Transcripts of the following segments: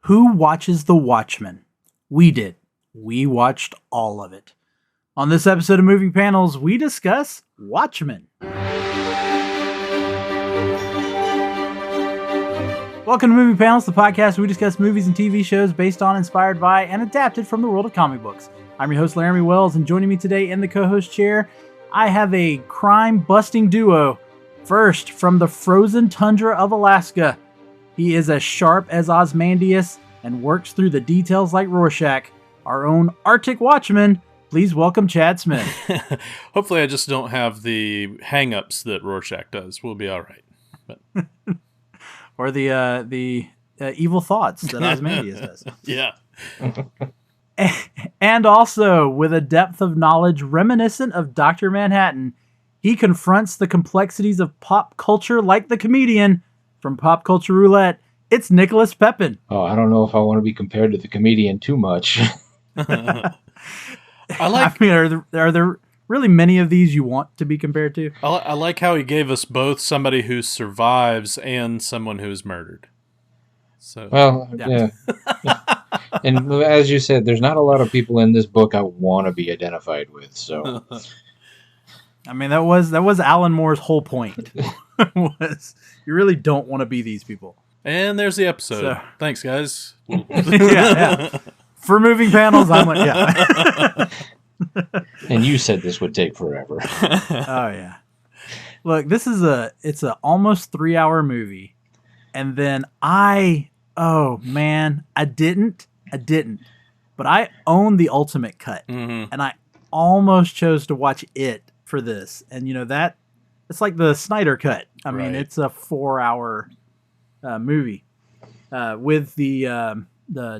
Who watches The Watchmen? We did. We watched all of it. On this episode of Moving Panels, we discuss Watchmen. Welcome to Moving Panels, the podcast where we discuss movies and TV shows based on, inspired by, and adapted from the world of comic books. I'm your host, Laramy Wells, and joining me today in the co-host chair, I have a crime-busting duo. First, from the frozen tundra of Alaska, he is as sharp as Ozymandias and works through the details like Rorschach. Our own Arctic Watchman, please welcome Chad Smith. Hopefully I just don't have the hang-ups that Rorschach does. We'll be all right. But. Or the evil thoughts that Ozymandias does. Yeah. And also, with a depth of knowledge reminiscent of Dr. Manhattan, he confronts the complexities of pop culture like the comedian from Pop Culture Roulette. It's Nicholas Pepin. Oh, I don't know if I want to be compared to the comedian too much. I mean, are there really many of these you want to be compared to? I like how he gave us both somebody who survives and someone who is murdered. So, well, yeah. And as you said, there's not a lot of people in this book I want to be identified with. So, I mean, that was Alan Moore's whole point. Was you really don't want to be these people. And there's the episode. So, thanks, guys. yeah. For Moving Panels, I'm like, yeah. And you said this would take forever. Oh yeah. Look, it's a almost 3-hour movie, and then I didn't, but I own the ultimate cut, and I almost chose to watch it for this, and that it's like the Snyder cut. I mean, it's a 4-hour movie with the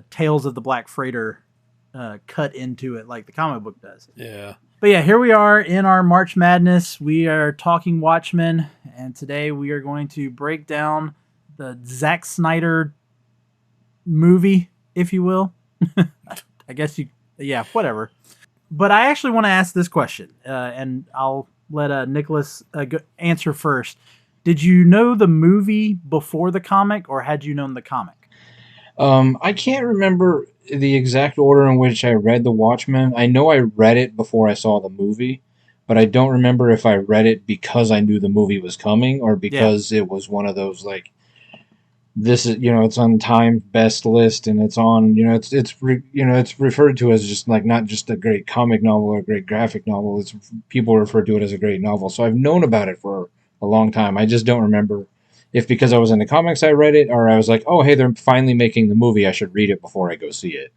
Tales of the Black Freighter cut into it like the comic book does. Yeah. But yeah, here we are in our March Madness. We are talking Watchmen, and today we are going to break down the Zack Snyder movie, if you will. I guess whatever. But I actually want to ask this question, and I'll let Nicholas answer first. Did you know the movie before the comic, or had you known the comic? I can't remember the exact order in which I read The Watchmen. I know I read it before I saw the movie, but I don't remember if I read it because I knew the movie was coming or because it was one of those like, this is, it's on Time's best list and it's on, it's referred to as just like not just a great comic novel or a great graphic novel. It's people refer to it as a great novel. So I've known about it for a long time. I just don't remember if because I was in the comics I read it, or I was like, oh, hey, they're finally making the movie. I should read it before I go see it.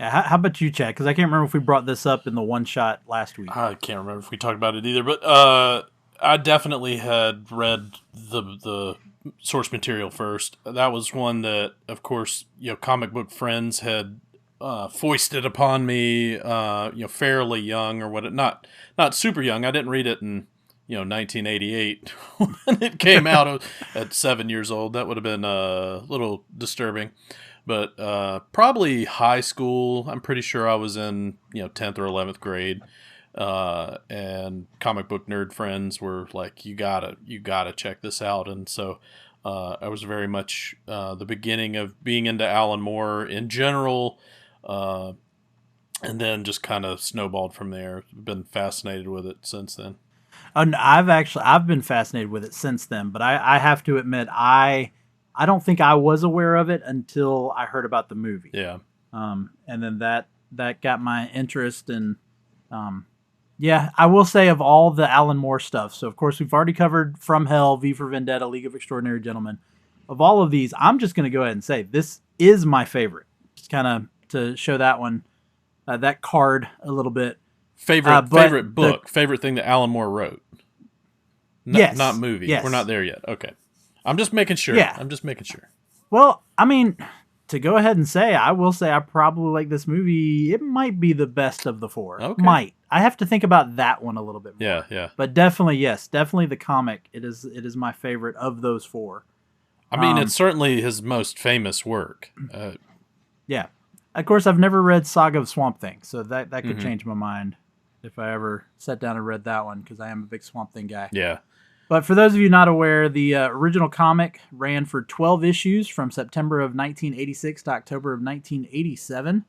Yeah, how about you, Chad? Because I can't remember if we brought this up in the one shot last week. I can't remember if we talked about it either, but I definitely had read the source material first. That was one that, of course, comic book friends had foisted upon me, fairly young or what? Not super young. I didn't read it in 1988 when it came out at 7 years old. That would have been a little disturbing. But probably high school. I'm pretty sure I was in 10th or 11th grade. And comic book nerd friends were like, you gotta check this out. And so I was very much the beginning of being into Alan Moore in general, and then just kind of snowballed from there. Been fascinated with it since then. I've been fascinated with it since then, but I have to admit I don't think I was aware of it until I heard about the movie. Yeah. And then that got my interest in. Yeah, I will say of all the Alan Moore stuff, so of course we've already covered From Hell, V for Vendetta, League of Extraordinary Gentlemen. Of all of these, I'm just going to go ahead and say this is my favorite. Just kind of to show that one, that card a little bit. Favorite book, favorite thing that Alan Moore wrote. Yes. Not movie. Yes. We're not there yet. Okay. I'm just making sure. Yeah. I'm just making sure. Well, I mean, to go ahead and say, I will say I probably like this movie. It might be the best of the four. Okay. Might. I have to think about that one a little bit more. Yeah. But definitely, yes. Definitely the comic. It is my favorite of those four. I mean, it's certainly his most famous work. Yeah. Of course, I've never read Saga of Swamp Thing, so that could change my mind if I ever sat down and read that one, because I am a big Swamp Thing guy. Yeah. But for those of you not aware, the original comic ran for 12 issues from September of 1986 to October of 1987.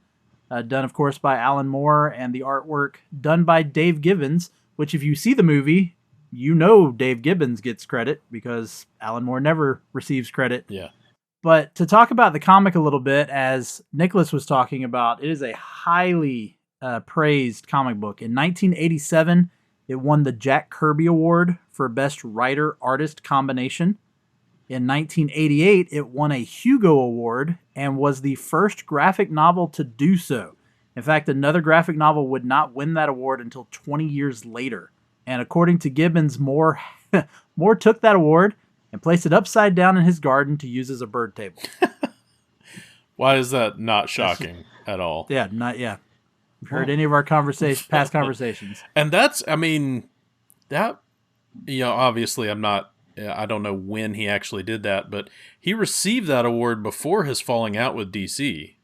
Done, of course, by Alan Moore, and the artwork done by Dave Gibbons, which if you see the movie, you know Dave Gibbons gets credit because Alan Moore never receives credit. Yeah. But to talk about the comic a little bit, as Nicholas was talking about, it is a highly praised comic book. In 1987, it won the Jack Kirby Award for Best Writer-Artist Combination. In 1988, it won a Hugo Award and was the first graphic novel to do so. In fact, another graphic novel would not win that award until 20 years later. And according to Gibbons, Moore took that award and placed it upside down in his garden to use as a bird table. Why is that not shocking at all? Yeah, heard any of our past conversations. And that's, I mean, that, obviously I don't know when he actually did that, but he received that award before his falling out with DC.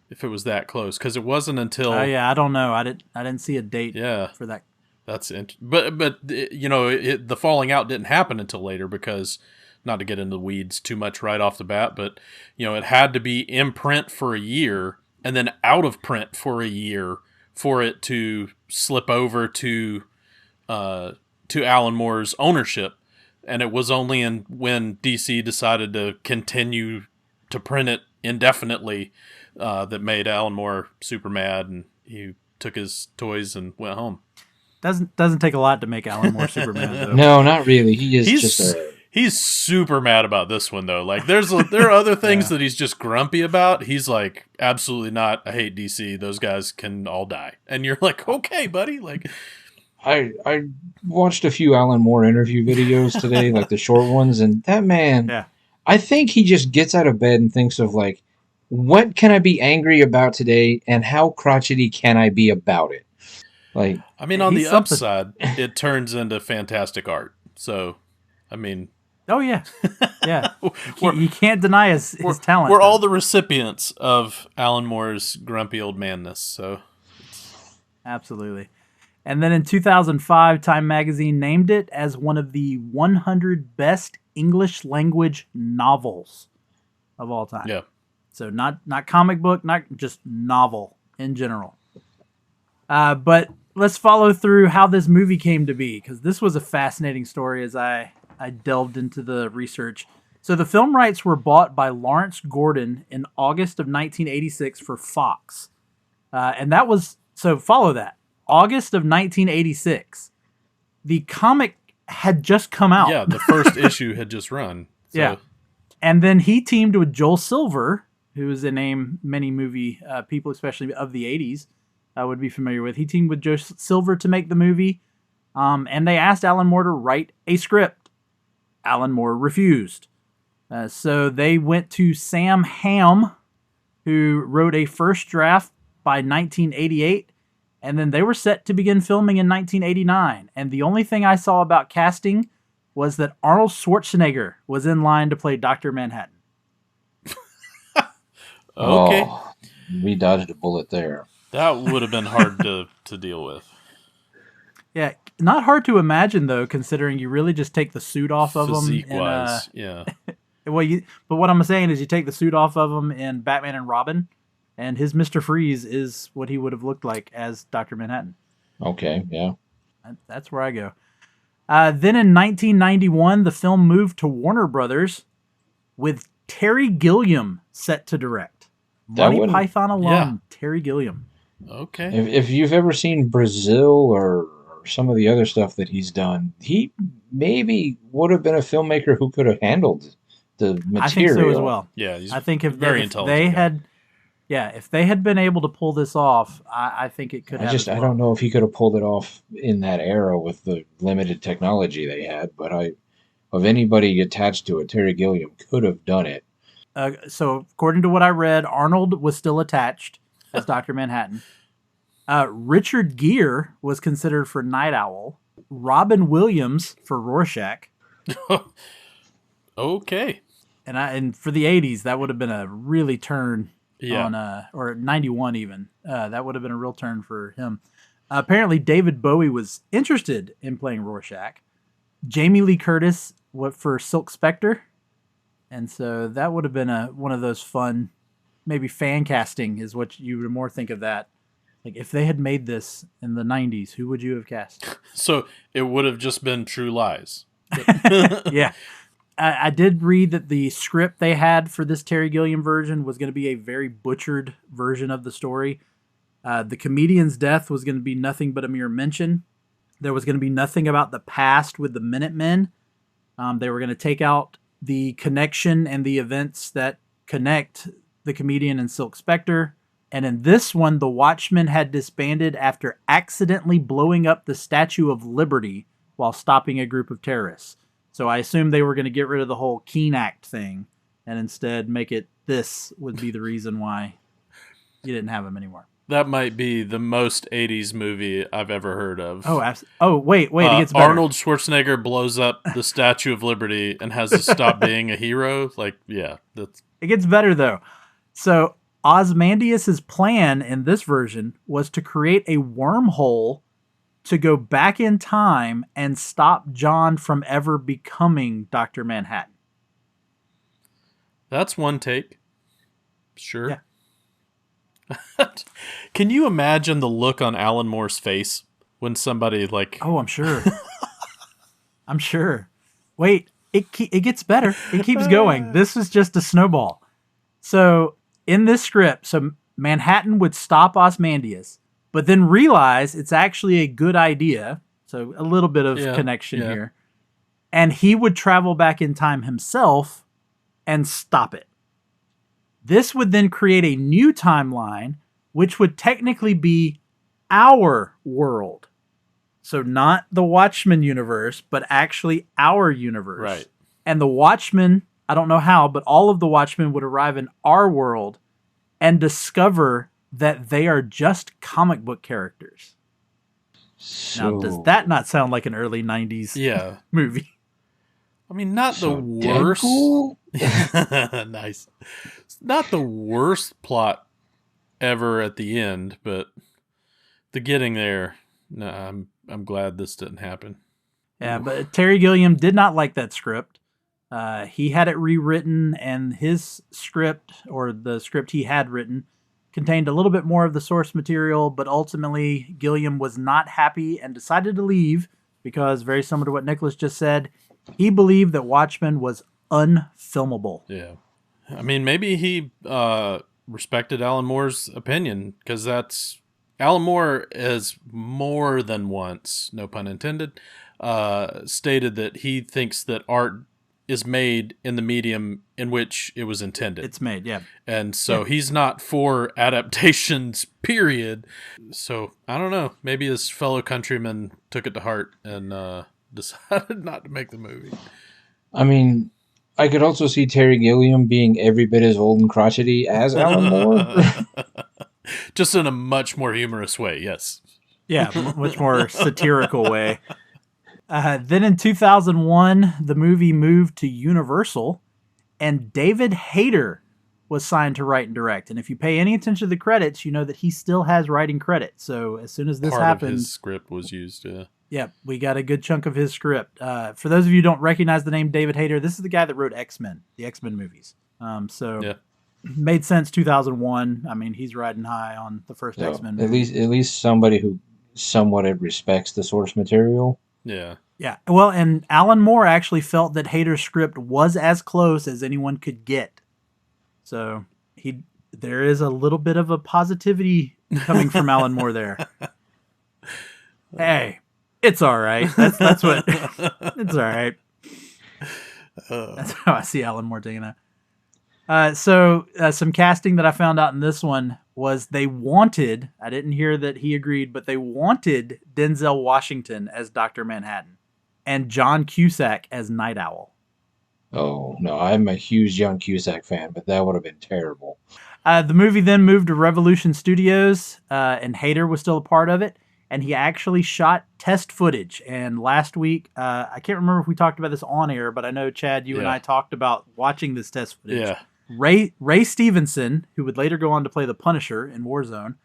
If it was that close, because it wasn't until... I don't know. I didn't see a date for that. That's but the falling out didn't happen until later because, not to get into the weeds too much right off the bat, but it had to be in print for a year and then out of print for a year for it to slip over to Alan Moore's ownership, and it was only when DC decided to continue to print it indefinitely that made Alan Moore super mad, and he took his toys and went home. Doesn't take a lot to make Alan Moore super mad, though. No, not really. He's super mad about this one, though. Like, there are other things that he's just grumpy about. He's like, absolutely not. I hate DC. Those guys can all die. And you're like, okay, buddy. Like, I watched a few Alan Moore interview videos today, like the short ones, and that man, I think he just gets out of bed and thinks of like, what can I be angry about today, and how crotchety can I be about it? Like, I mean, on the upside, it turns into fantastic art. So, I mean, oh yeah, you can't deny his talent. We're all the recipients of Alan Moore's grumpy old manness. So, absolutely. And then in 2005, Time Magazine named it as one of the 100 best English language novels of all time. Yeah. So not comic book, not just novel in general. But let's follow through how this movie came to be, because this was a fascinating story as I delved into the research. So the film rights were bought by Lawrence Gordon in August of 1986 for Fox. And that was, so follow that. August of 1986. The comic had just come out. Yeah, the first issue had just run. So. Yeah. And then he teamed with Joel Silver, who is a name many movie people, especially of the 80s, would be familiar with. He teamed with Joel Silver to make the movie, and they asked Alan Moore to write a script. Alan Moore refused. So they went to Sam Hamm, who wrote a first draft by 1988, and then they were set to begin filming in 1989. And the only thing I saw about casting was that Arnold Schwarzenegger was in line to play Dr. Manhattan. Okay. Oh, we dodged a bullet there. That would have been hard to deal with. Yeah, not hard to imagine, though, considering you really just take the suit off of him. Physique-wise, yeah. But what I'm saying is you take the suit off of him in Batman and Robin, and his Mr. Freeze is what he would have looked like as Dr. Manhattan. Okay, yeah. That's where I go. Then in 1991, the film moved to Warner Brothers with Terry Gilliam set to direct. Monty Python alum, Terry Gilliam. Okay. If you've ever seen Brazil or some of the other stuff that he's done, he maybe would have been a filmmaker who could have handled the material. I think so as well. Yeah, he's I think if very intelligent. If they had been able to pull this off, I think it could have. I don't know if he could have pulled it off in that era with the limited technology they had, but of anybody attached to it, Terry Gilliam could have done it. So according to what I read, Arnold was still attached as Dr. Manhattan. Richard Gere was considered for Night Owl. Robin Williams for Rorschach. Okay. And for the 80s, that would have been a really turn on, or 91 even. That would have been a real turn for him. Apparently, David Bowie was interested in playing Rorschach, Jamie Lee Curtis for Silk Spectre. And so that would have been one of those fun, maybe fan casting is what you would more think of that. Like if they had made this in the 90s, who would you have cast? So it would have just been True Lies. Yeah. I did read that the script they had for this Terry Gilliam version was going to be a very butchered version of the story. The comedian's death was going to be nothing but a mere mention. There was going to be nothing about the past with the Minutemen. They were going to take out the connection and the events that connect the comedian and Silk Spectre. And in this one, the Watchmen had disbanded after accidentally blowing up the Statue of Liberty while stopping a group of terrorists. So I assumed they were going to get rid of the whole Keene Act thing and instead make it this would be the reason why you didn't have them anymore. That might be the most 80s movie I've ever heard of. Oh, wait, it gets better. Arnold Schwarzenegger blows up the Statue of Liberty and has to stop being a hero. Like, yeah. It gets better, though. So Ozymandias' plan in this version was to create a wormhole to go back in time and stop John from ever becoming Dr. Manhattan. That's one take. Sure. Yeah. Can you imagine the look on Alan Moore's face when somebody like... Oh, I'm sure. I'm sure. Wait, it gets better. It keeps going. This is just a snowball. So in this script, Manhattan would stop Ozymandias, but then realize it's actually a good idea. So a little bit of connection here. And he would travel back in time himself and stop it. This would then create a new timeline, which would technically be our world. So not the Watchmen universe, but actually our universe. Right. And the Watchmen, I don't know how, but all of the Watchmen would arrive in our world and discover that they are just comic book characters. So, Now, does that not sound like an early 90s movie? I mean, not the worst. Deadpool? Nice. It's not the worst plot ever at the end, but the getting there, no, I'm glad this didn't happen. Yeah, but Terry Gilliam did not like that script. He had it rewritten, and his script, or the script he had written, contained a little bit more of the source material, but ultimately Gilliam was not happy and decided to leave because, very similar to what Nicholas just said, he believed that Watchmen was unfilmable. Yeah. I mean, maybe he respected Alan Moore's opinion, because Alan Moore has more than once, no pun intended, stated that he thinks that art is made in the medium in which it was intended. It's made, yeah. And so he's not for adaptations, period. So, I don't know. Maybe his fellow countrymen took it to heart and decided not to make the movie. I mean, I could also see Terry Gilliam being every bit as old and crotchety as Alan Moore. Just in a much more humorous way, yes. Yeah, much more satirical way. Then in 2001, the movie moved to Universal, and David Hayter was signed to write and direct. And if you pay any attention to the credits, you know that he still has writing credit. So as soon as this happens... Part of his script was used, Yeah, we got a good chunk of his script. For those of you who don't recognize the name David Hayter, this is the guy that wrote X-Men, the X-Men movies. Made sense 2001. I mean, he's riding high on the first X-Men movie. At least somebody who somewhat respects the source material. Yeah. Yeah. Well, and Alan Moore actually felt that Hayter's script was as close as anyone could get. So there is a little bit of a positivity coming from Alan Moore there. Hey, it's all right. That's what it's all right. That's how I see Alan Moore taking that. So some casting that I found out in this one was they wanted, I didn't hear that he agreed, but they wanted Denzel Washington as Dr. Manhattan and John Cusack as Night Owl. Oh, no, I'm a huge John Cusack fan, but that would have been terrible. The movie then moved to Revolution Studios, and Hayter was still a part of it, and he actually shot test footage. And last week, I can't remember if we talked about this on air, but I know, Chad, you and I talked about watching this test footage. Yeah. Ray Stevenson, who would later go on to play the Punisher in Warzone,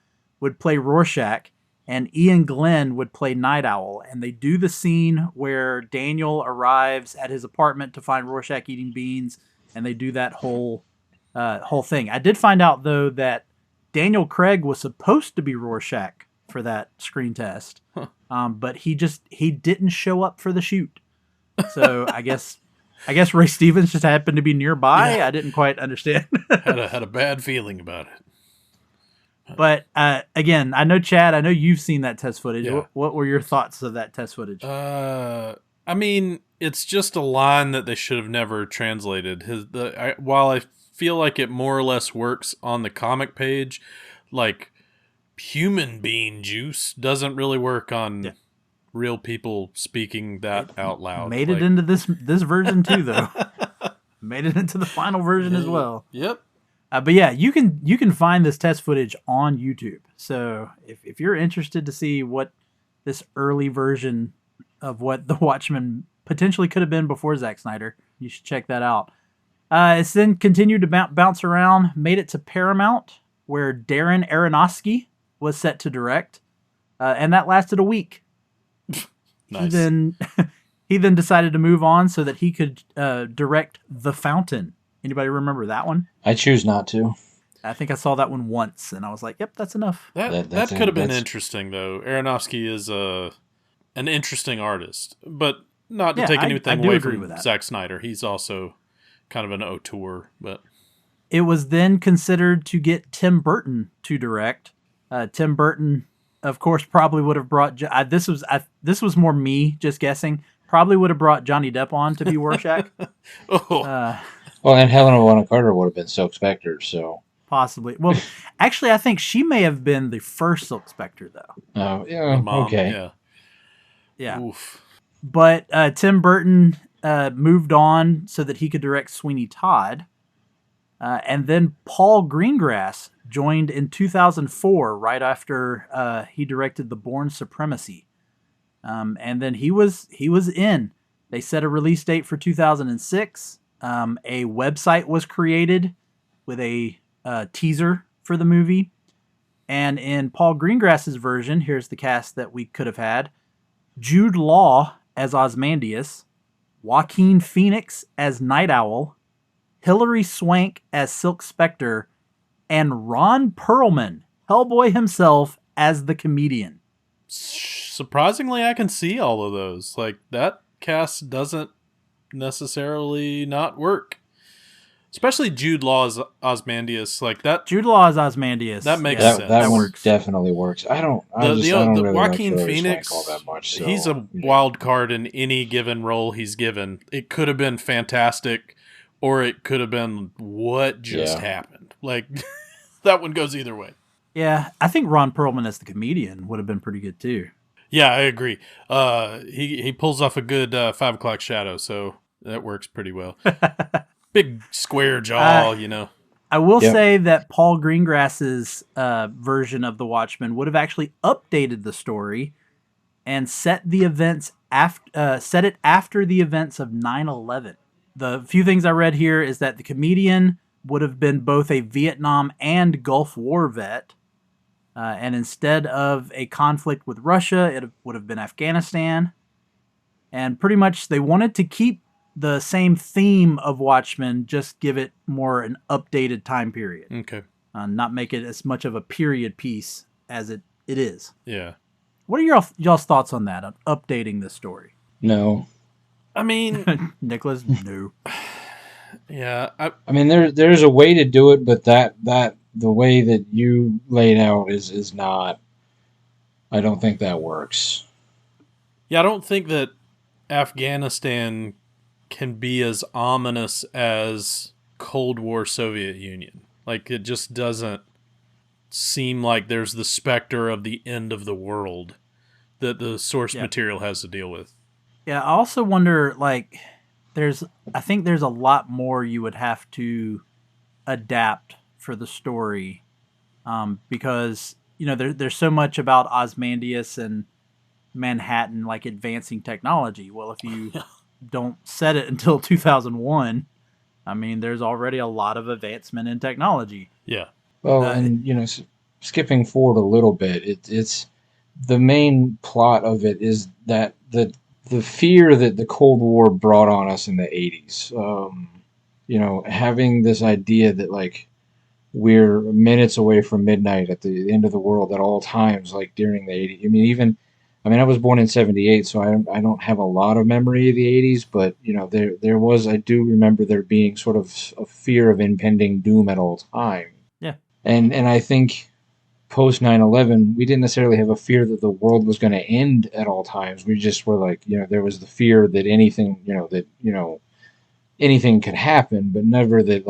would play Rorschach, and Ian Glenn would play Night Owl. And they do the scene where Daniel arrives at his apartment to find Rorschach eating beans, and they do that whole thing. I did find out, though, that Daniel Craig was supposed to be Rorschach for that screen test, but he didn't show up for the shoot. So I guess Ray Stevens just happened to be nearby. Yeah. I didn't quite understand. had a bad feeling about it. But again, I know, Chad, I know you've seen that test footage. Yeah. What were your thoughts of that test footage? I mean, it's just a line that they should have never translated. While I feel like it more or less works on the comic page, like human bean juice doesn't really work on real people speaking that out loud. Made it into this version too, though. Made it into the final version as well. Yep. But yeah, you can find this test footage on YouTube. So if you're interested to see what this early version of what the Watchmen potentially could have been before Zack Snyder, you should check that out. It's then continued to bounce around, made it to Paramount, where Darren Aronofsky was set to direct, and that lasted a week. Nice. He then decided to move on so that he could direct The Fountain. Anybody remember that one? I choose not to. I think I saw that one once, and I was like, "Yep, that's enough." That could have been interesting, though. Aronofsky is an interesting artist, but not to take anything away from Zack Snyder. He's also kind of an auteur, but it was then considered to get Tim Burton to direct. Tim Burton, of course, probably would have brought. This was more me just guessing. Probably would have brought Johnny Depp on to be Rorschach. Well, and Helena Bonham Carter would have been Silk Spectre, so possibly. Well, actually, I think she may have been the first Silk Spectre, though. Oh, yeah, Mom, okay, yeah. Oof. But Tim Burton moved on so that he could direct Sweeney Todd, and then Paul Greengrass joined in 2004, right after he directed The Bourne Supremacy, and then he was in. They set a release date for 2006. A website was created with a teaser for the movie. And in Paul Greengrass's version, here's the cast that we could have had. Jude Law as Ozymandias, Joaquin Phoenix as Night Owl, Hilary Swank as Silk Spectre, and Ron Perlman, Hellboy himself, as the comedian. Surprisingly, I can see all of those. Like, that cast doesn't necessarily not work, especially Jude Law's Ozymandias. Like that, Jude Law as Ozymandias. That makes sense. That one works. definitely works. I don't really Joaquin like Phoenix all that much. So, he's a wild card in any given role he's given. It could have been fantastic, or it could have been what just happened. Like that one goes either way. Yeah, I think Ron Perlman as the comedian would have been pretty good too. Yeah, I agree. He pulls off a good 5 o'clock shadow, so that works pretty well. Big square jaw, you know. I will say that Paul Greengrass's version of The Watchmen would have actually updated the story and set the events set it after the events of 9/11. The few things I read here is that the comedian would have been both a Vietnam and Gulf War vet. And instead of a conflict with Russia, it would have been Afghanistan. And pretty much they wanted to keep the same theme of Watchmen, just give it more an updated time period. Okay. Not make it as much of a period piece as it is. Yeah. What are y'all's thoughts on that, on updating this story? No. I mean... Nicholas, no. Yeah. I mean, there's a way to do it, but that the way that you laid out is not. I don't think that works. Yeah, I don't think that Afghanistan can be as ominous as Cold War Soviet Union. Like, it just doesn't seem like there's the specter of the end of the world that the source material has to deal with. Yeah, I also wonder, like, I think there's a lot more you would have to adapt for the story, because, you know, there's so much about Ozymandias and Manhattan, like, advancing technology. Well, if you don't set it until 2001, I mean, there's already a lot of advancement in technology. Yeah. Well, and, you know, skipping forward a little bit, it's the main plot of it is that the fear that the Cold War brought on us in the 80s. Having this idea that like we're minutes away from midnight at the end of the world at all times, like during the 80s. I was born in 78, so I don't have a lot of memory of the 80s, but I do remember there being sort of a fear of impending doom at all time. Yeah. And I think post 9/11, we didn't necessarily have a fear that the world was going to end at all times. We just were like, there was the fear that anything could happen, but never that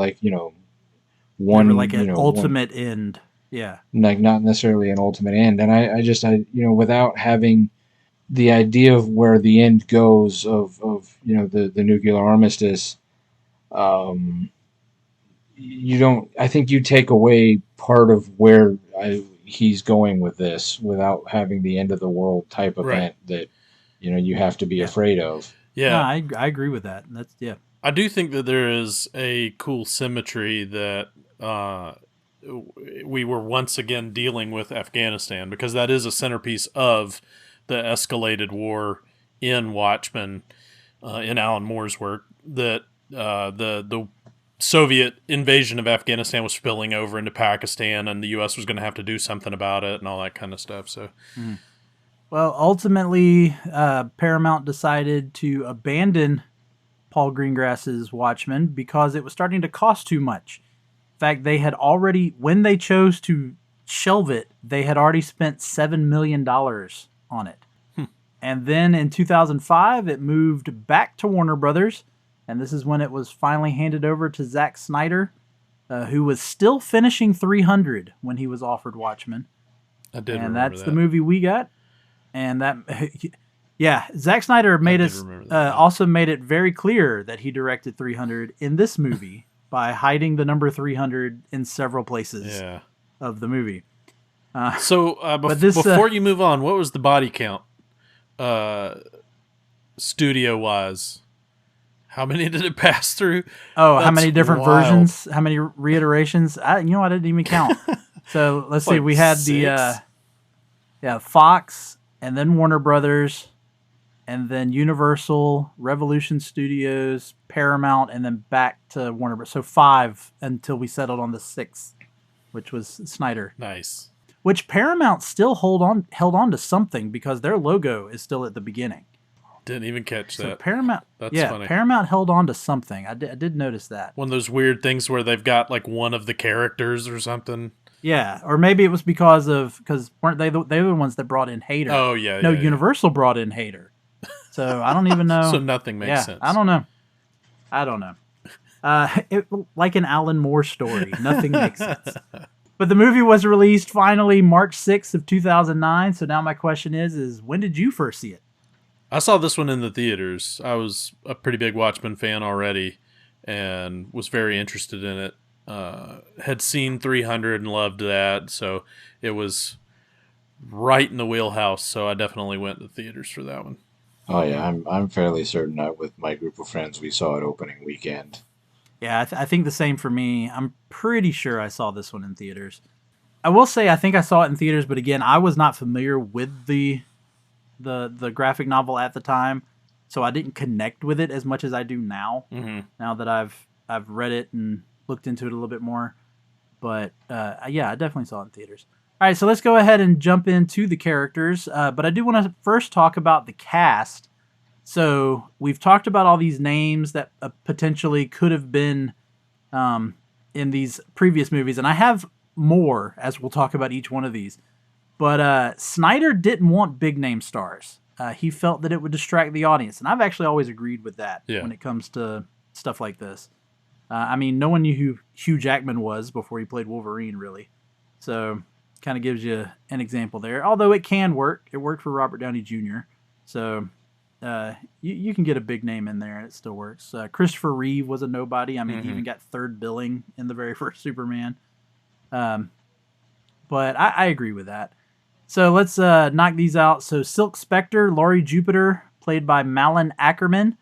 Never like an ultimate end. Yeah. Like not necessarily an ultimate end. And without having the idea of where the end goes of the nuclear armistice, I think you take away part of where he's going with this without having the end of the world type event that you have to be afraid of. Yeah. No, I agree with that. That's I do think that there is a cool symmetry that we were once again dealing with Afghanistan, because that is a centerpiece of the escalated war in Watchmen, in Alan Moore's work, that the Soviet invasion of Afghanistan was spilling over into Pakistan, and the U.S. was going to have to do something about it and all that kind of stuff. So, Well, ultimately, Paramount decided to abandon Paul Greengrass's Watchmen because it was starting to cost too much. In fact, they had already, when they chose to shelve it, they had already spent $7 million on it. And then in 2005, it moved back to Warner Brothers, and this is when it was finally handed over to Zack Snyder, who was still finishing 300 when he was offered Watchmen. I did and remember that's that. the movie we got. And that, yeah, Zack Snyder also made it very clear that he directed 300 in this movie by hiding the number 300 in several places of the movie. Before you move on, what was the body count, studio-wise? How many did it pass through? Oh, how many different versions? How many reiterations? I didn't even count. So let's see. We had 6? Fox, and then Warner Brothers, and then Universal, Revolution Studios, Paramount, and then back to Warner Bros. So 5 until we settled on the 6th, which was Snyder. Nice. Which Paramount still held on to something, because their logo is still at the beginning. Didn't even catch that. Paramount, That's funny. Paramount held on to something. I did notice that. One of those weird things where they've got like one of the characters or something. Yeah, or maybe it was because weren't they were the ones that brought in Hader? Oh yeah. No, Universal brought in Hader. So I don't even know. So nothing makes sense. I don't know. Like an Alan Moore story, nothing makes sense. But the movie was released finally March 6th of 2009. So now my question is when did you first see it? I saw this one in the theaters. I was a pretty big Watchmen fan already and was very interested in it. Had seen 300 and loved that, so it was right in the wheelhouse, so I definitely went to theaters for that one. Oh yeah, I'm fairly certain that with my group of friends we saw it opening weekend. Yeah, I think the same for me. I'm pretty sure I saw this one in theaters. I will say I think I saw it in theaters, but again, I was not familiar with the graphic novel at the time, so I didn't connect with it as much as I do now. Mm-hmm. Now that I've read it and looked into it a little bit more. But I definitely saw it in theaters. All right, so let's go ahead and jump into the characters. But I do want to first talk about the cast. So we've talked about all these names that potentially could have been in these previous movies, and I have more as we'll talk about each one of these. But Snyder didn't want big name stars. He felt that it would distract the audience, and I've actually always agreed with that when it comes to stuff like this. No one knew who Hugh Jackman was before he played Wolverine, really. So kind of gives you an example there. Although it can work. It worked for Robert Downey Jr. So you can get a big name in there and it still works. Christopher Reeve was a nobody. He even got third billing in the very first Superman. But I agree with that. So let's knock these out. So Silk Spectre, Laurie Jupiter, played by Malin Ackerman.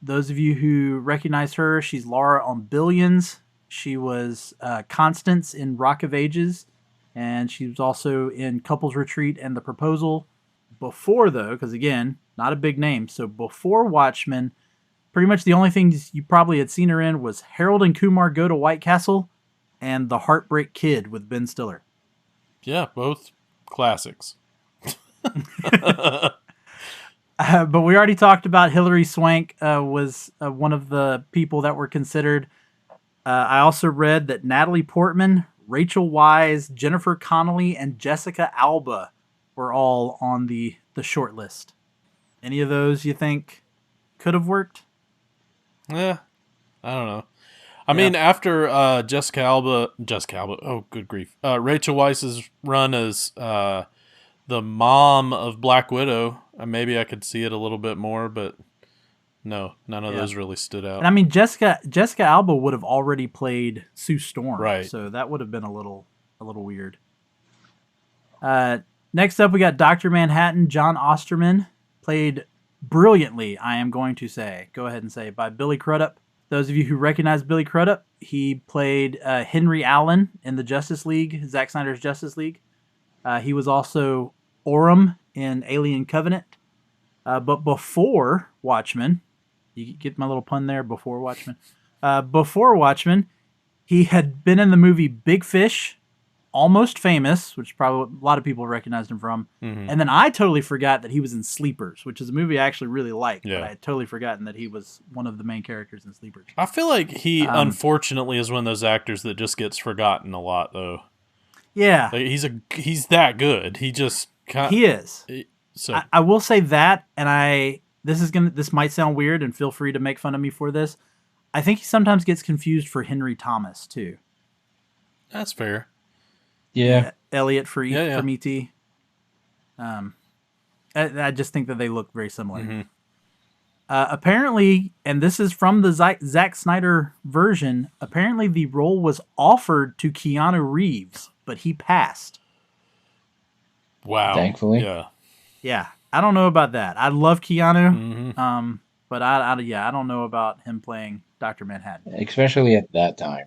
Those of you who recognize her, she's Laura on Billions. She was Constance in Rock of Ages. and she was also in Couples Retreat and The Proposal. Before, though, because again, not a big name, so before Watchmen, pretty much the only things you probably had seen her in was Harold and Kumar Go to White Castle and The Heartbreak Kid with Ben Stiller. Yeah, both classics. But we already talked about Hilary Swank was one of the people that were considered. I also read that Natalie Portman, Rachel Weisz, Jennifer Connelly, and Jessica Alba were all on the short list. Any of those you think could have worked? Yeah, I don't know. I mean, after Jessica Alba, oh, good grief. Rachel Weisz's run as the mom of Black Widow, maybe I could see it a little bit more, but no, none of those really stood out. And I mean, Jessica Alba would have already played Sue Storm, right? So that would have been a little weird. Next up, we got Dr. Manhattan. John Osterman, played brilliantly, I am going to say. Go ahead and say it, by Billy Crudup. Those of you who recognize Billy Crudup, he played Henry Allen in the Justice League, Zack Snyder's Justice League. He was also Orem in Alien Covenant. But before Watchmen, you get my little pun there, before Watchmen. Before Watchmen, he had been in the movie Big Fish, Almost Famous, which probably a lot of people recognized him from. Mm-hmm. And then I totally forgot that he was in Sleepers, which is a movie I actually really like. Yeah. But I had totally forgotten that he was one of the main characters in Sleepers. I feel like he, unfortunately, is one of those actors that just gets forgotten a lot, though. Yeah. Like, he's that good. He just... He is. So I will say that, and this might sound weird, and feel free to make fun of me for this. I think he sometimes gets confused for Henry Thomas, too. That's fair. Yeah. Elliot from E.T. I just think that they look very similar. Mm-hmm. Apparently, and this is from the Zack Snyder version, apparently the role was offered to Keanu Reeves, but he passed. Wow. Thankfully. Yeah. Yeah. I don't know about that. I love Keanu, but I don't know about him playing Dr. Manhattan. Especially at that time.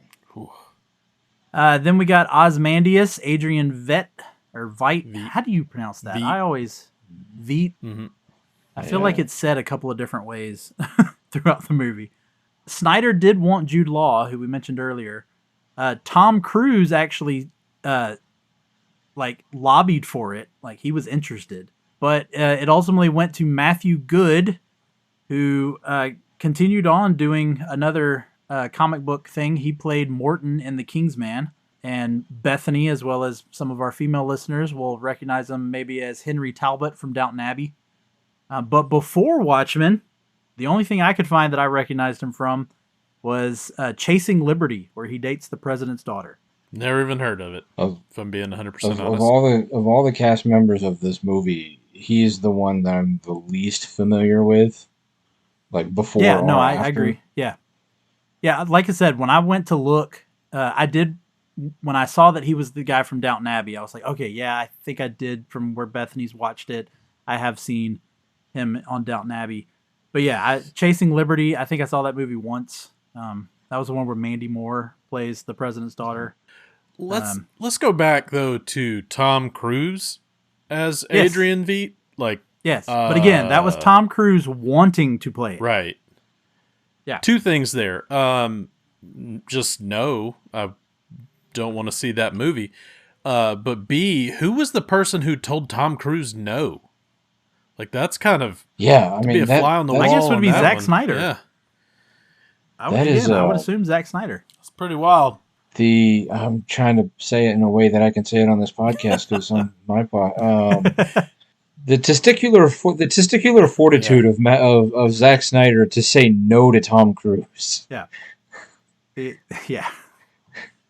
Then we got Ozymandias, Adrian Veidt. How do you pronounce that? Veidt. Mm-hmm. I feel like it's said a couple of different ways throughout the movie. Snyder did want Jude Law, who we mentioned earlier. Tom Cruise actually lobbied for it. Like, he was interested. But it ultimately went to Matthew Goode, who continued on doing another comic book thing. He played Morton in The Kingsman. And Bethany, as well as some of our female listeners, will recognize him maybe as Henry Talbot from Downton Abbey. But before Watchmen, the only thing I could find that I recognized him from was Chasing Liberty, where he dates the president's daughter. Never even heard of it, if I'm being 100% honest. Of all the cast members of this movie, he's the one that I'm the least familiar with. Like, before or after. I agree. Yeah. Yeah, like I said, when I went to look, when I saw that he was the guy from Downton Abbey, I was like, okay, yeah, I think I did from where Bethany's watched it. I have seen him on Downton Abbey. But yeah, Chasing Liberty, I think I saw that movie once. That was the one where Mandy Moore plays the president's daughter. Let's go back, though, to Tom Cruise as Adrian Veidt. Yes, but again, that was Tom Cruise wanting to play it. Right. Yeah. Two things there. Just no, I don't want to see that movie. But B, who was the person who told Tom Cruise no? Like, that's kind of be a fly on the wall. I guess it would be Zack Snyder. Yeah. I would assume Zack Snyder. It's pretty wild. I'm trying to say it in a way that I can say it on this podcast because on my part, the testicular fortitude of Zack Snyder to say no to Tom Cruise. Yeah. Yeah.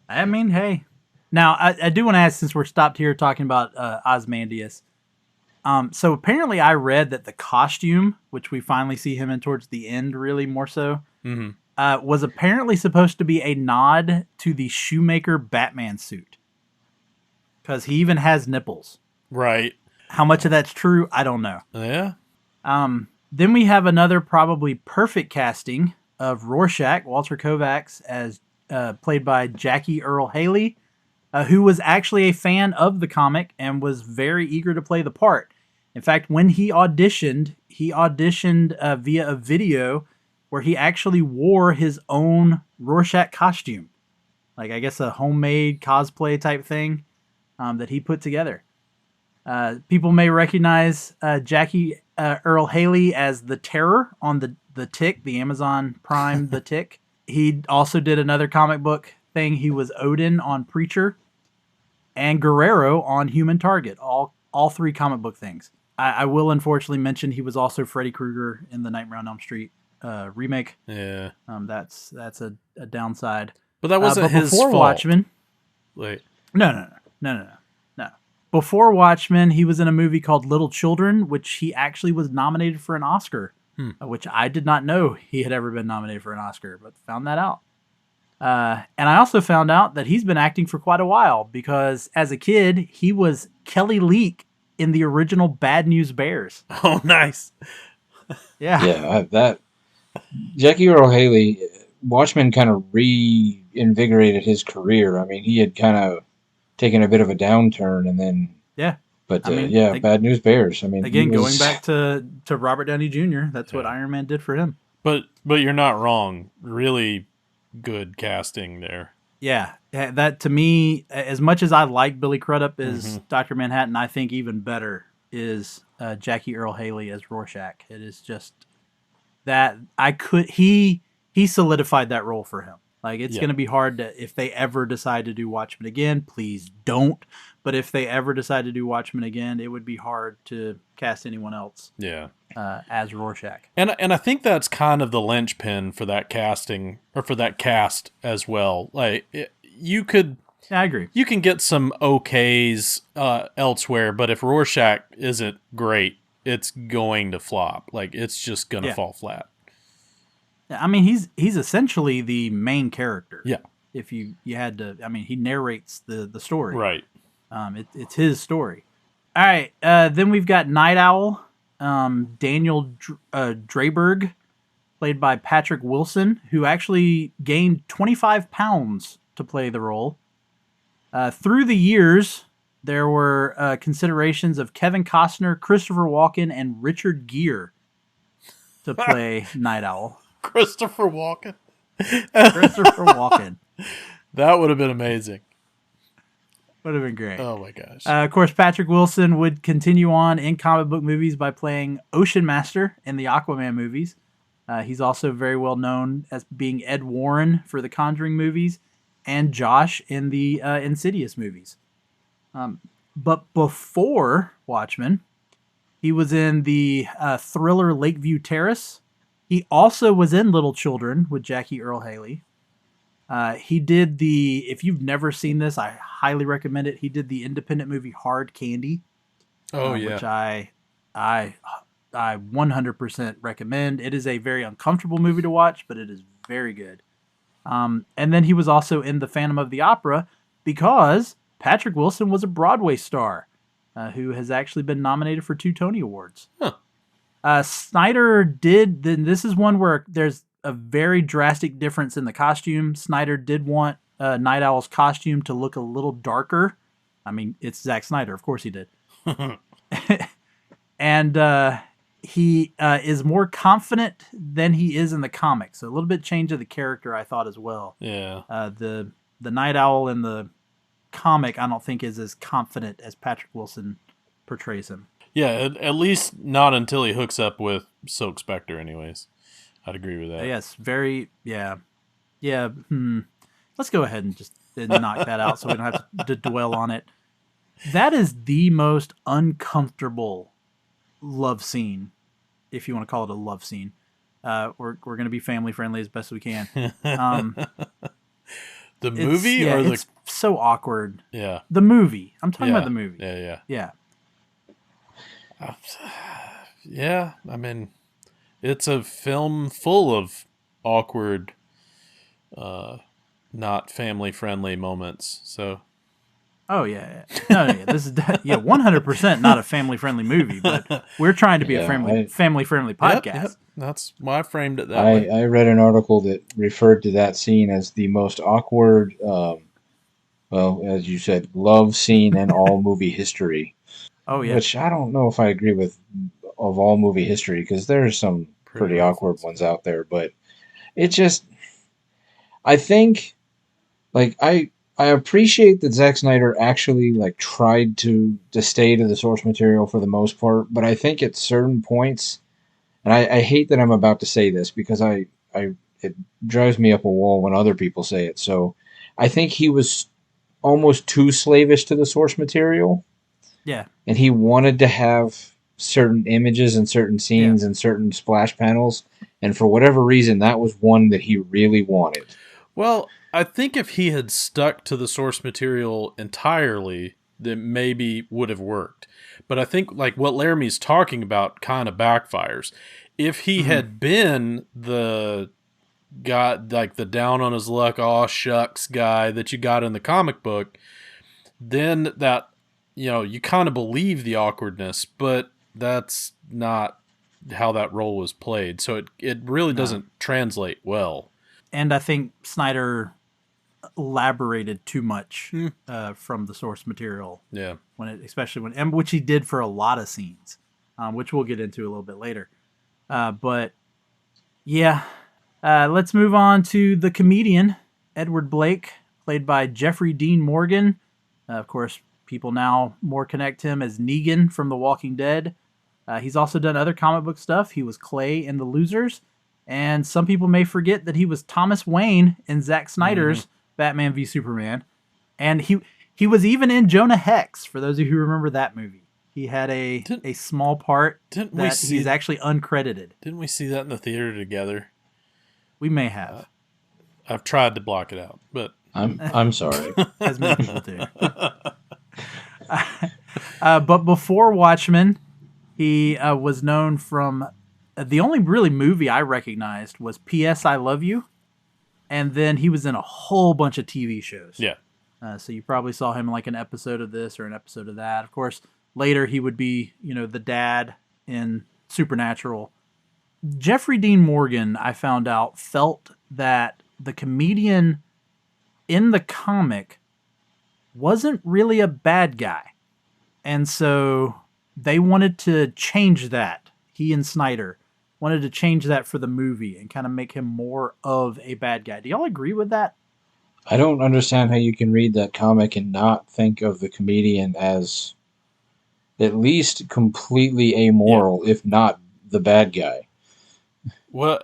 I mean, hey. Now, I do want to ask, since we're stopped here talking about Ozymandias. So apparently I read that the costume, which we finally see him in towards the end, really more so, was apparently supposed to be a nod to the Shoemaker Batman suit. Because he even has nipples. Right. How much of that's true, I don't know. Yeah. Then we have another probably perfect casting of Rorschach, Walter Kovacs, as played by Jackie Earle Haley. who was actually a fan of the comic and was very eager to play the part. In fact, when he auditioned via a video where he actually wore his own Rorschach costume. Like, I guess a homemade cosplay type thing that he put together. People may recognize Jackie Earle Haley as the Terror on the Tick, the Amazon Prime The Tick. He also did another comic book thing. He was Odin on Preacher and Guerrero on Human Target. All three comic book things. I will unfortunately mention he was also Freddy Krueger in the Nightmare on Elm Street remake. Yeah. That's a downside. But that wasn't his before fault. Watchmen. Wait. No. Before Watchmen, he was in a movie called Little Children, which he actually was nominated for an Oscar, which I did not know he had ever been nominated for an Oscar, but found that out. And I also found out that he's been acting for quite a while because as a kid, he was Kelly Leak in the original Bad News Bears. Oh, nice. Yeah. Yeah, that Jackie Earle Haley, Watchmen kind of reinvigorated his career. I mean, he had kind of taken a bit of a downturn, and then But Bad News Bears. I mean, again, going back to Robert Downey Jr., that's what Iron Man did for him. But you're not wrong. Really good casting there. Yeah, that to me, as much as I like Billy Crudup as Dr. Manhattan, I think even better is Jackie Earle Haley as Rorschach. It is just that he solidified that role for him. Like, it's going to be hard to, if they ever decide to do Watchmen again, please don't. But if they ever decide to do Watchmen again, it would be hard to cast anyone else as Rorschach. And I think that's kind of the linchpin for that casting, or for that cast as well. Like, you could... Yeah, I agree. You can get some okays elsewhere, but if Rorschach isn't great, it's going to flop. Like, it's just going to fall flat. I mean, he's essentially the main character. Yeah. If you had to, I mean, he narrates the story. Right. It's his story. All right. Then we've got Night Owl, Daniel Drayberg, played by Patrick Wilson, who actually gained 25 pounds to play the role. Through the years, there were considerations of Kevin Costner, Christopher Walken, and Richard Gere to play Night Owl. Christopher Walken. That would have been amazing. Would have been great. Oh my gosh. Of course, Patrick Wilson would continue on in comic book movies by playing Ocean Master in the Aquaman movies. He's also very well known as being Ed Warren for the Conjuring movies and Josh in the Insidious movies. But before Watchmen, he was in the thriller Lakeview Terrace. He also was in Little Children with Jackie Earle Haley. He did if you've never seen this, I highly recommend it. He did the independent movie Hard Candy. Which I 100% recommend. It is a very uncomfortable movie to watch, but it is very good. And then he was also in The Phantom of the Opera because Patrick Wilson was a Broadway star who has actually been nominated for 2 Tony Awards. Huh. Snyder did, then this is one where there's a very drastic difference in the costume. Snyder did want Night Owl's costume to look a little darker. I mean, it's Zack Snyder, of course he did. And he is more confident than he is in the comics. So a little bit change of the character, I thought, as well. Yeah. The Night Owl in the comic, I don't think is as confident as Patrick Wilson portrays him. Yeah, at least not until he hooks up with Silk Spectre anyways. I'd agree with that. Yes, very, yeah. Let's go ahead and just knock that out so we don't have to dwell on it. That is the most uncomfortable love scene, if you want to call it a love scene. We're going to be family friendly as best we can. The movie or it's so awkward. Yeah. The movie. I'm talking about the movie. Yeah. Yeah, I mean, it's a film full of awkward, not family-friendly moments. So, no, this is 100% not a family-friendly movie, but we're trying to be a family-friendly podcast. Yep. That's why I framed it that way. I read an article that referred to that scene as the most awkward well, as you said, love scene in all movie history. Oh yeah, Which I don't know if I agree with of all movie history because there's some Pretty pretty awkward ruthless. ones out there. But it just, I think, like I appreciate that Zack Snyder actually like tried to stay to the source material for the most part. But I think at certain points, and I hate that I'm about to say this because I it drives me up a wall when other people say it. So I think he was almost too slavish to the source material, yeah, and he wanted to have certain images and certain yeah. scenes and certain splash panels, and for whatever reason that was one that he really wanted. Well, I think if he had stuck to the source material entirely, then maybe would have worked. But I think like what Laramie's talking about kind of backfires. If he Hmm. had been the guy, like the down on his luck, aw shucks guy that you got in the comic book, then that, you kind of believe the awkwardness, but that's not how that role was played. So it really No, doesn't translate well. and I think Snyder elaborated too much Hmm. from the source material Yeah. especially when, and which he did for a lot of scenes, which we'll get into a little bit later. But yeah, let's move on to the comedian Edward Blake, played by Jeffrey Dean Morgan. Of course, people now more connect him as Negan from The Walking Dead. He's also done other comic book stuff. He was Clay in The Losers, and some people may forget that he was Thomas Wayne in Zack Hmm. Snyder's Batman v Superman, and he was even in Jonah Hex. For those of you who remember that movie, he had Didn't a small part didn't we that he's see actually uncredited. didn't we see that in the theater together? We may Uh, have, I've tried to block it out, but I'm sorry. as many people do. But before Watchmen, he was known from the only really movie I recognized was P.S. I Love You, and then he was in a whole bunch of TV shows. yeah. So you probably saw him in like an episode of this or an episode of that. Of course, later he would be, the dad in Supernatural. Jeffrey Dean Morgan, I found out, felt that the comedian in the comic wasn't really a bad guy. And so they wanted to change that. He and Snyder wanted to change that for the movie and kind of make him more of a bad guy. Do y'all agree with that? I don't understand how you can read that comic and not think of the comedian as at least completely Yeah. amoral, if not the bad guy. Well,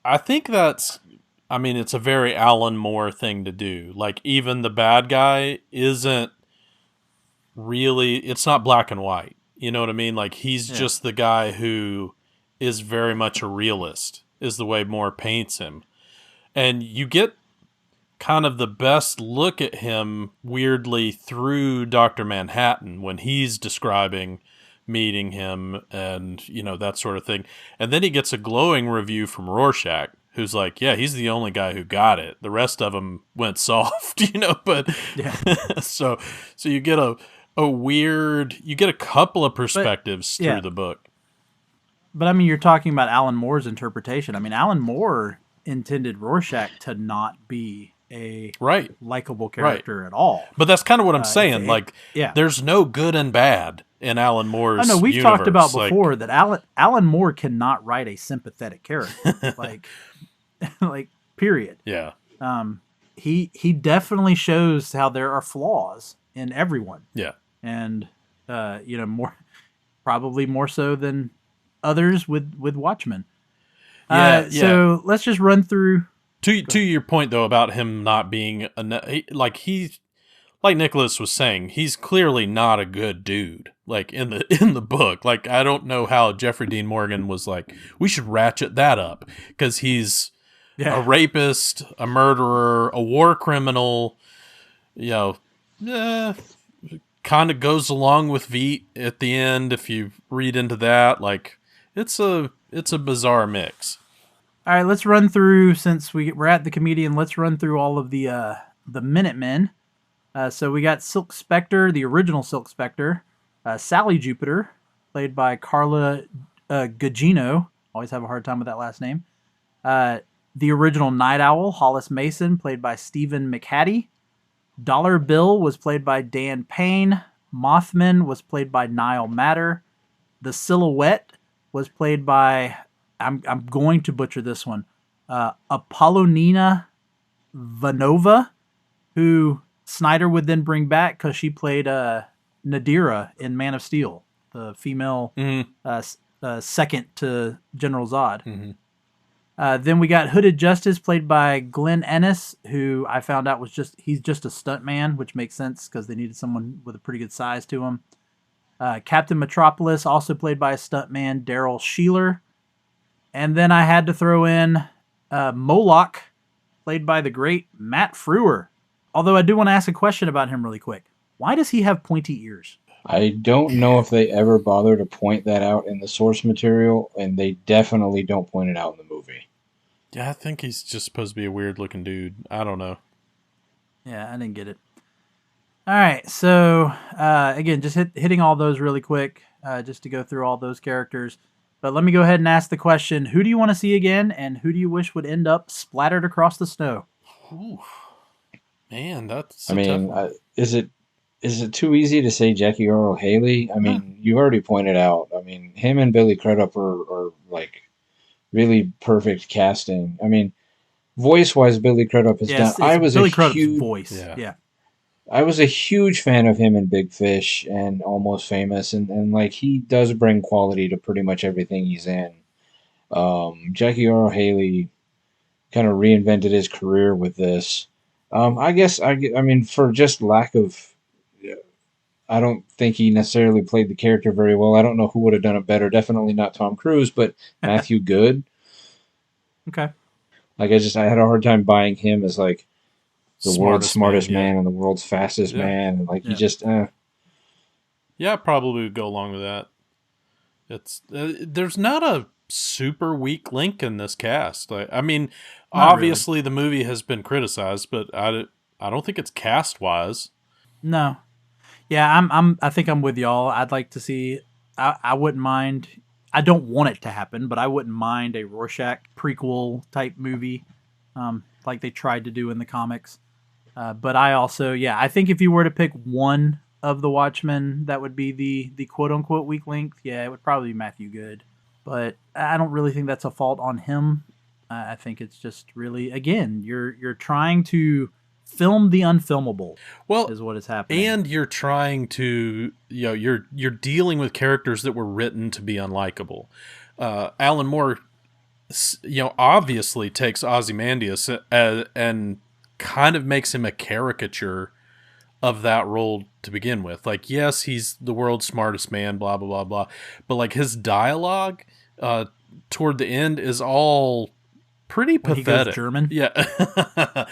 I think I mean, it's a very Alan Moore thing to do. Like, even the bad guy isn't really, it's not black and white. You know what I mean? Like, he's Yeah. just the guy who is very much a realist, is the way Moore paints him. And you get kind of the best look at him weirdly through Dr. Manhattan when he's describing meeting him and, that sort of thing. And then he gets a glowing review from Rorschach, who's like, yeah, he's the only guy who got it. The rest of them went soft, but Yeah. so you get you get a couple of perspectives yeah. through the book. But I mean, you're talking about Alan Moore's interpretation. I mean, Alan Moore intended Rorschach to not be a Right. likable character at all. But that's kind of what I'm saying. it- Like, yeah. there's no good and bad in Alan Oh Moore's no, we've talked about universe. Like, before that Alan Moore cannot write a sympathetic character. like, like period. yeah. He definitely shows how there are flaws in everyone, Yeah. and more probably more so than others with Watchmen. Yeah, So let's just run through. To your point though about him not being like Nicholas was saying, he's clearly not a good dude. Like in the book, like I don't know how Jeffrey Dean Morgan was like, we should ratchet that up because he's a rapist, a murderer, a war criminal. Kind of goes along with Veet at the end if you read into that. Like it's a bizarre mix. All right, let's run through, since we're at the comedian. Let's run through all of the Minutemen. So we got Silk Spectre, the original Silk Spectre, Sally Jupiter, played by Carla Gugino. Always have a hard time with that last name. The original Night Owl, Hollis Mason, played by Stephen McHattie. Dollar Bill was played by Dan Payne. Mothman was played by Niall Matter. The Silhouette was played by, I'm going to butcher this one, Apollonina Vanova, who Snyder would then bring back because she played Nadira in Man of Steel, the female second to General Zod. Mm-hmm. Then we got Hooded Justice, played by Glenn Ennis, who I found out he's just a stuntman, which makes sense because they needed someone with a pretty good size to him. Captain Metropolis, also played by a stuntman, Daryl Sheeler. And then I had to throw in Moloch, played by the great Matt Frewer. Although I do want to ask a question about him really quick. Why does he have pointy ears? I don't know if they ever bother to point that out in the source material, and they definitely don't point it out in the movie. Yeah, I think he's just supposed to be a weird-looking dude. I don't know. Yeah, I didn't get it. All right, so again, just hitting all those really quick, just to go through all those characters. But let me go ahead and ask the question: who do you want to see again, and who do you wish would end up splattered across the snow? Ooh. Man, that's I mean, is it too easy to say Jackie Earle Haley? I mean, you already pointed out. I mean, him and Billy Crudup are like really perfect casting. I mean, voice-wise, Billy Crudup has done. I was Billy a Crudup's huge voice. Yeah. I was a huge fan of him in Big Fish and Almost Famous, and like he does bring quality to pretty much everything he's in. Jackie Earle Haley kind of reinvented his career with this. I mean, for just lack of, I don't think he necessarily played the character very well. I don't know who would have done it better. Definitely not Tom Cruise, but Matthew Good. Okay. Like I had a hard time buying him as like the world's smartest man and the world's fastest man, and like he just. Yeah, I probably would go along with that. It's there's not a super weak link in this cast. I mean, obviously the movie has been criticized, but I don't think it's cast wise. No. Yeah, I think I'm with y'all. I'd like to see. I wouldn't mind. I don't want it to happen, but I wouldn't mind a Rorschach prequel type movie, like they tried to do in the comics. But I also, I think if you were to pick one of the Watchmen, that would be the quote unquote weak link. Yeah, it would probably be Matthew Good. But I don't really think that's a fault on him. I think it's just really, again, you're trying to film the unfilmable. Well, is what is happening, and you're trying to, you're dealing with characters that were written to be unlikable. Alan Moore, obviously takes Ozymandias and kind of makes him a caricature of that role to begin with. Like, yes, he's the world's smartest man, blah blah blah blah, but like his dialogue toward the end is all pretty pathetic. He goes German, yeah.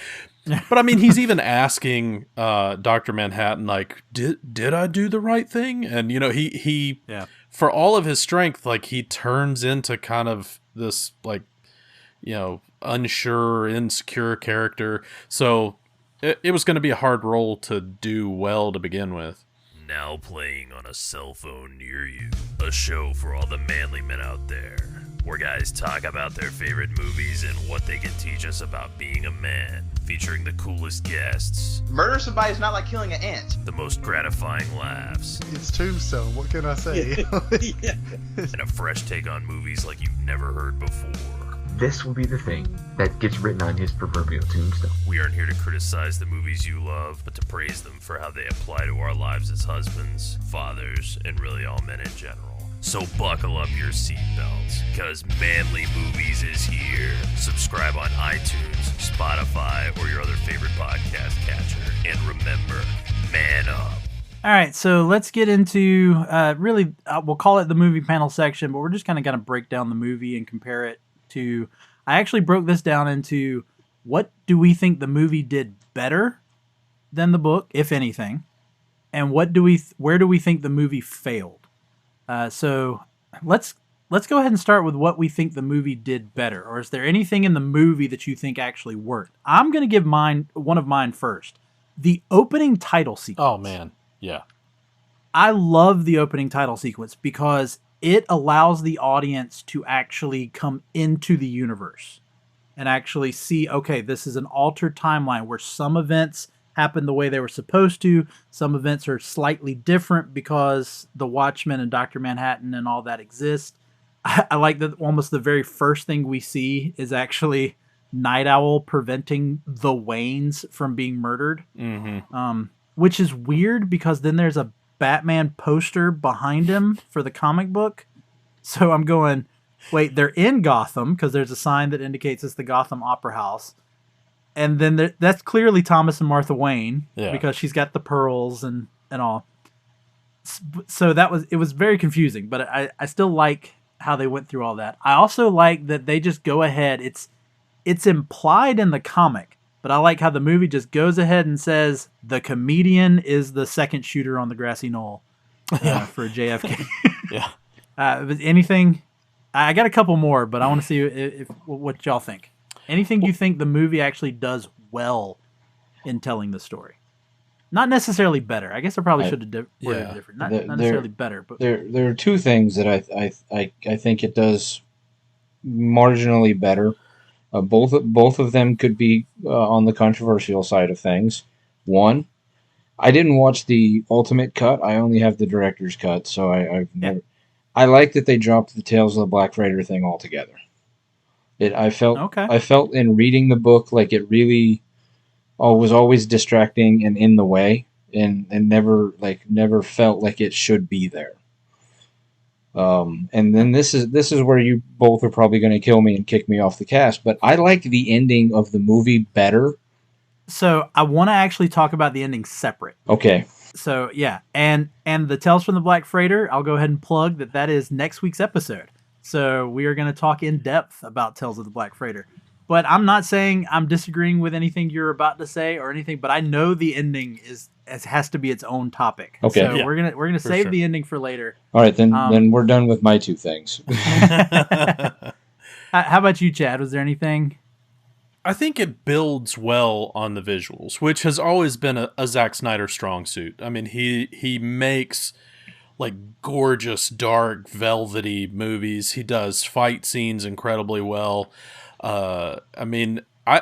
But I mean, he's even asking Dr. Manhattan, like, did I do the right thing? And he for all of his strength, like he turns into kind of this like unsure, insecure character. So it was going to be a hard role to do well to begin with. Now playing on a cell phone near you, a show for all the manly men out there, where guys talk about their favorite movies and what they can teach us about being a man, featuring the coolest guests, Murder somebody is not like killing an ant. the most gratifying laughs, It's Tombstone, what can I say? and a fresh take on movies like you've never heard before. This will be the thing that gets written on his proverbial tombstone. We aren't here to criticize the movies you love, but to praise them for how they apply to our lives as husbands, fathers, and really all men in general. So buckle up your seatbelts, because Manly Movies is here. Subscribe on iTunes, Spotify, or your other favorite podcast catcher. And remember, man up. All right, so let's get into we'll call it the movie panel section, but we're just kind of going to break down the movie and compare it to. I actually broke this down into what do we think the movie did better than the book, if anything, and where do we think the movie failed. So let's go ahead and start with what we think the movie did better, or is there anything in the movie that you think actually worked? I'm going to give one of mine first. The opening title sequence. Oh man, yeah. I love the opening title sequence because it allows the audience to actually come into the universe and actually see, okay, this is an altered timeline where some events happen the way they were supposed to. Some events are slightly different because the Watchmen and Dr. Manhattan and all that exist. I like that almost the very first thing we see is actually Night Owl preventing the Waynes from being murdered. Which is weird because then there's a Batman poster behind him for the comic book. So I'm going, wait, they're in Gotham because there's a sign that indicates it's the Gotham Opera House. And then that's clearly Thomas and Martha Wayne because she's got the pearls and all. So it was very confusing, but I still like how they went through all that. I also like that they just go ahead. It's implied in the comic, but I like how the movie just goes ahead and says the comedian is the second shooter on the grassy knoll for JFK. But anything? I got a couple more, but I want to see if what y'all think. Anything you think the movie actually does well in telling the story? Not necessarily better. I guess I probably should have worded it different. Not necessarily better, but there are two things that I think it does marginally better. Both of them could be on the controversial side of things. One, I didn't watch the ultimate cut. I only have the director's cut, so I like that they dropped the Tales of the Black Freighter thing altogether. I felt in reading the book like it really was always distracting and in the way, and never felt like it should be there. And then this is where you both are probably going to kill me and kick me off the cast, but I like the ending of the movie better. So I want to actually talk about the ending separate. Okay. So yeah, and the Tales from the Black Freighter, I'll go ahead and plug that is next week's episode. So we are going to talk in depth about Tales of the Black Freighter. But I'm not saying I'm disagreeing with anything you're about to say or anything, but I know the ending has to be its own topic. Okay. So we're gonna save the ending for later. All right, then we're done with my two things. How about you, Chad? Was there anything? I think it builds well on the visuals, which has always been a Zack Snyder strong suit. I mean, he makes like gorgeous, dark, velvety movies. He does fight scenes incredibly well. I mean, I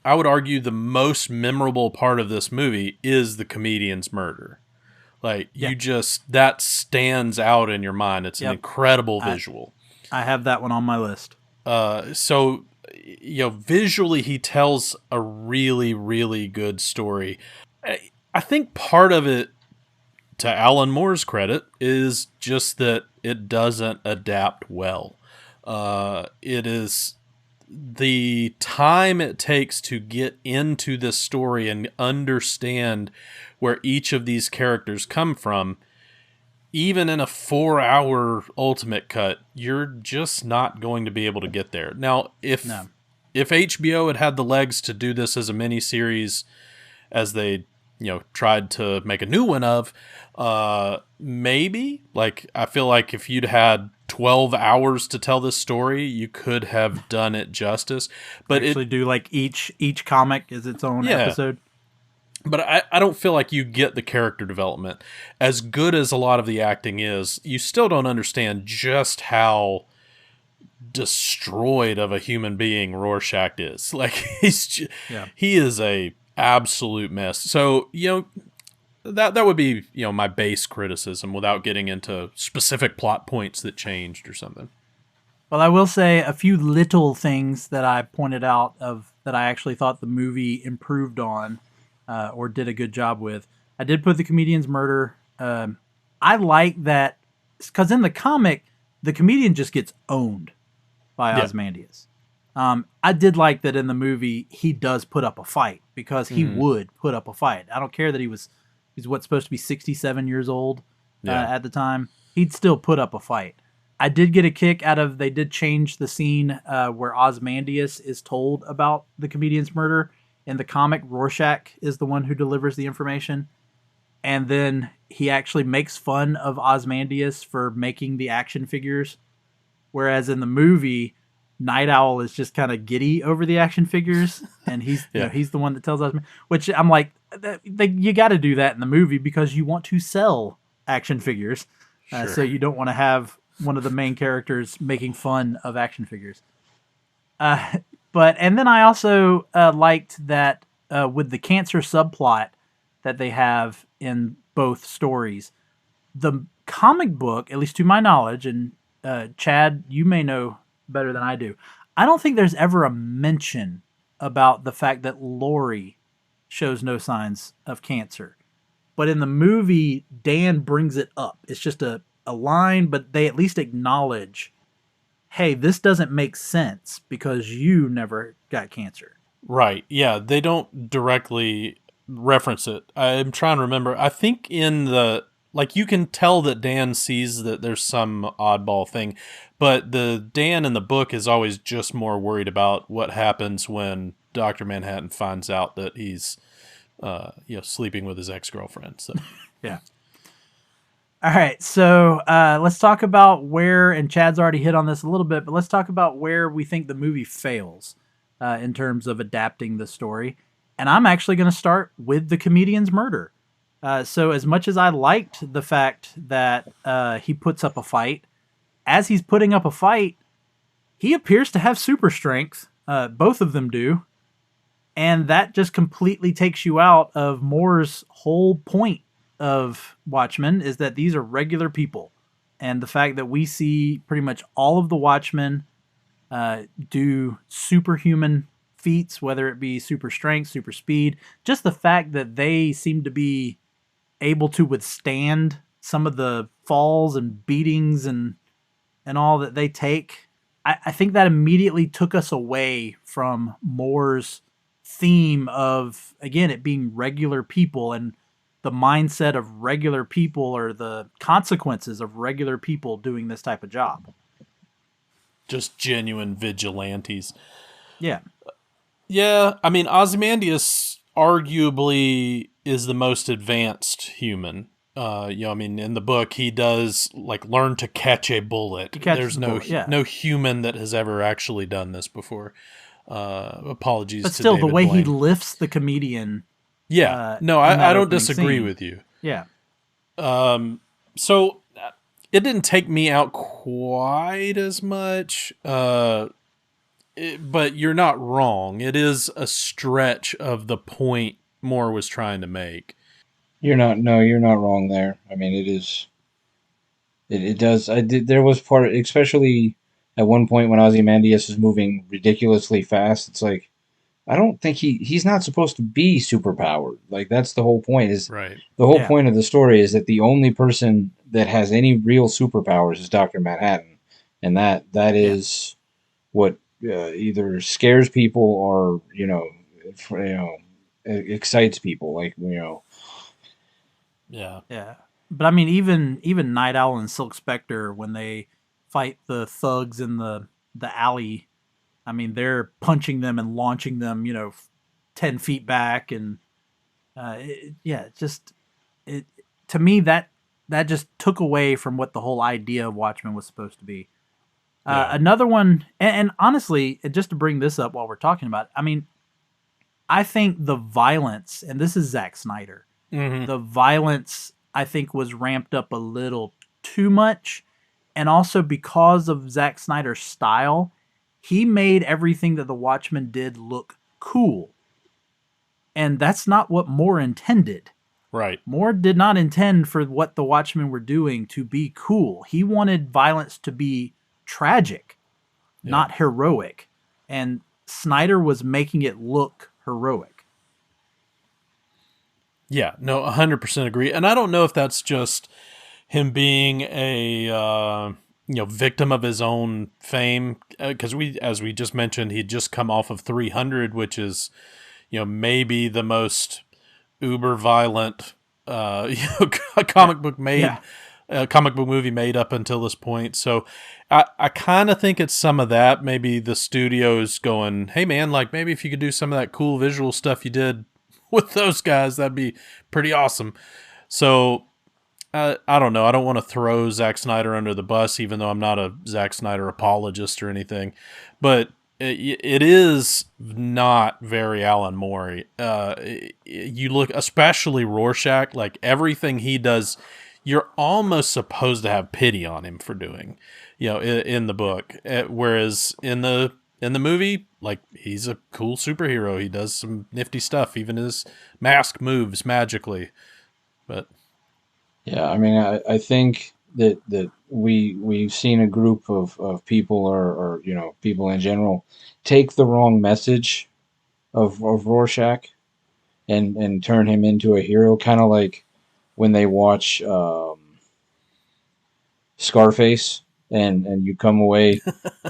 would argue the most memorable part of this movie is the comedian's murder. Like that stands out in your mind. It's an incredible visual. I have that one on my list. So, visually he tells a really, really good story. I think part of it, to Alan Moore's credit, is just that it doesn't adapt well. It is the time it takes to get into this story and understand where each of these characters come from. Even in a 4-hour ultimate cut, you're just not going to be able to get there. Now, if HBO had the legs to do this as a miniseries, as they tried to make a new one of, maybe. Like, I feel like if you'd had 12 hours to tell this story, you could have done it justice. But actually do like each comic is its own episode. But I don't feel like you get the character development. As good as a lot of the acting is, you still don't understand just how destroyed of a human being Rorschach is. Like, he is a absolute mess. So, that would be, my base criticism without getting into specific plot points that changed or something. Well, I will say a few little things that I pointed out that I actually thought the movie improved on. Or did a good job with. I did put the comedian's murder. I like that because in the comic, the comedian just gets owned by Ozymandias. I did like that in the movie he does put up a fight because he would put up a fight. I don't care that he's what's supposed to be 67 years old at the time. He'd still put up a fight. I did get a kick out of they did change the scene where Ozymandias is told about the comedian's murder. In the comic, Rorschach is the one who delivers the information. And then he actually makes fun of Ozymandias for making the action figures. Whereas in the movie, Night Owl is just kind of giddy over the action figures. And he's he's the one that tells Ozymandias. Which I'm like, you got to do that in the movie because you want to sell action figures. So you don't want to have one of the main characters making fun of action figures. And then I also liked that with the cancer subplot that they have in both stories. The comic book, at least to my knowledge, and Chad, you may know better than I do, I don't think there's ever a mention about the fact that Lori shows no signs of cancer. But in the movie, Dan brings it up. It's just a line, but they at least acknowledge, hey, this doesn't make sense because you never got cancer. Right. Yeah, they don't directly reference it. I'm trying to remember. I think in the, like, you can tell that Dan sees that there's some oddball thing, but the Dan in the book is always just more worried about what happens when Dr. Manhattan finds out that he's sleeping with his ex-girlfriend. So yeah. All right, so let's talk about where, and Chad's already hit on this a little bit, but let's talk about where we think the movie fails in terms of adapting the story. And I'm actually going to start with the comedian's murder. So as much as I liked the fact that he puts up a fight, as he's putting up a fight, he appears to have super strength. Both of them do. And that just completely takes you out of Moore's whole point of Watchmen, is that these are regular people. And the fact that we see pretty much all of the Watchmen do superhuman feats, whether it be super strength, super speed, just the fact that they seem to be able to withstand some of the falls and beatings and all that they take, I think that immediately took us away from Moore's theme of, again, it being regular people and the mindset of regular people, or the consequences of regular people doing this type of job. just genuine vigilantes. Yeah. Yeah, I mean, Ozymandias arguably is the most advanced human. I mean, in the book, he does learn to catch a bullet. There's no human that has ever actually done this before. Apologies, but still, to David the way Blaine. he lifts the comedian. Yeah, no, I don't disagree with you. Yeah. So it didn't take me out quite as much. But you're not wrong. It is a stretch of the point Moore was trying to make. You're not wrong there. I mean, it is. It does. There was part, especially at one point when Ozymandias is moving ridiculously fast. It's like, I don't think he's not supposed to be superpowered. That's the whole point. Right. The whole point of the story is that the only person that has any real superpowers is Dr. Manhattan, and that is what either scares people or excites people. Yeah. Yeah. But I mean, even Night Owl and Silk Spectre, when they fight the thugs in the alley, I mean, they're punching them and launching them, 10 feet back. And to me, that just took away from what the whole idea of Watchmen was supposed to be. Another one, and honestly, just to bring this up while we're talking about it, I mean, I think the violence, and this is Zack Snyder, the violence, I think, was ramped up a little too much. And also because of Zack Snyder's style, he made everything that the Watchmen did look cool. And that's not what Moore intended. Right. Moore did not intend for what the Watchmen were doing to be cool. He wanted violence to be tragic, not heroic. And Snyder was making it look heroic. Yeah, no, 100% agree. And I don't know if that's just him being a victim of his own fame, because as we just mentioned, he'd just come off of 300, which is maybe the most uber violent comic book movie made up until this point. So I kind of think it's some of that. Maybe the studio's going, hey man, maybe if you could do some of that cool visual stuff you did with those guys, that'd be pretty awesome. So I don't know. I don't want to throw Zack Snyder under the bus, even though I'm not a Zack Snyder apologist or anything. But it is not very Alan Moore. You look, especially Rorschach, everything he does, you're almost supposed to have pity on him for doing, in the book. Whereas in the in the movie, like, he's a cool superhero. He does some nifty stuff. Even his mask moves magically. But Yeah, I mean, I think that we've seen a group of people or people in general take the wrong message of Rorschach and turn him into a hero, kind of like when they watch Scarface and you come away,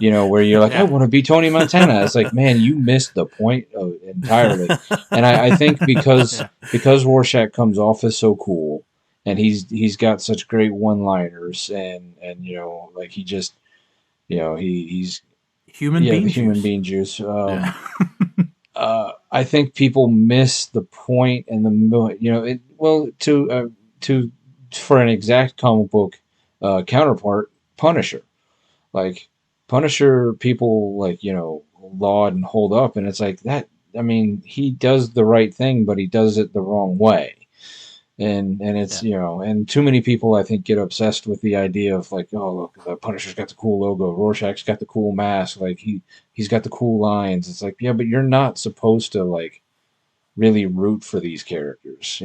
where you're like, I want to be Tony Montana. It's like, man, you missed the point entirely. And I think because Rorschach comes off as so cool, and he's got such great one-liners, and like he just, he's Human being human juice. being juice. I think people miss the point and to for an exact comic book counterpart, Punisher. Like Punisher, people laud and hold up, and it's like that. I mean, he does the right thing, but he does it the wrong way. And it's and too many people, I think, get obsessed with the idea of like, oh, look, the Punisher's got the cool logo, Rorschach's got the cool mask, like he's got the cool lines. It's like, yeah, but you're not supposed to like really root for these characters,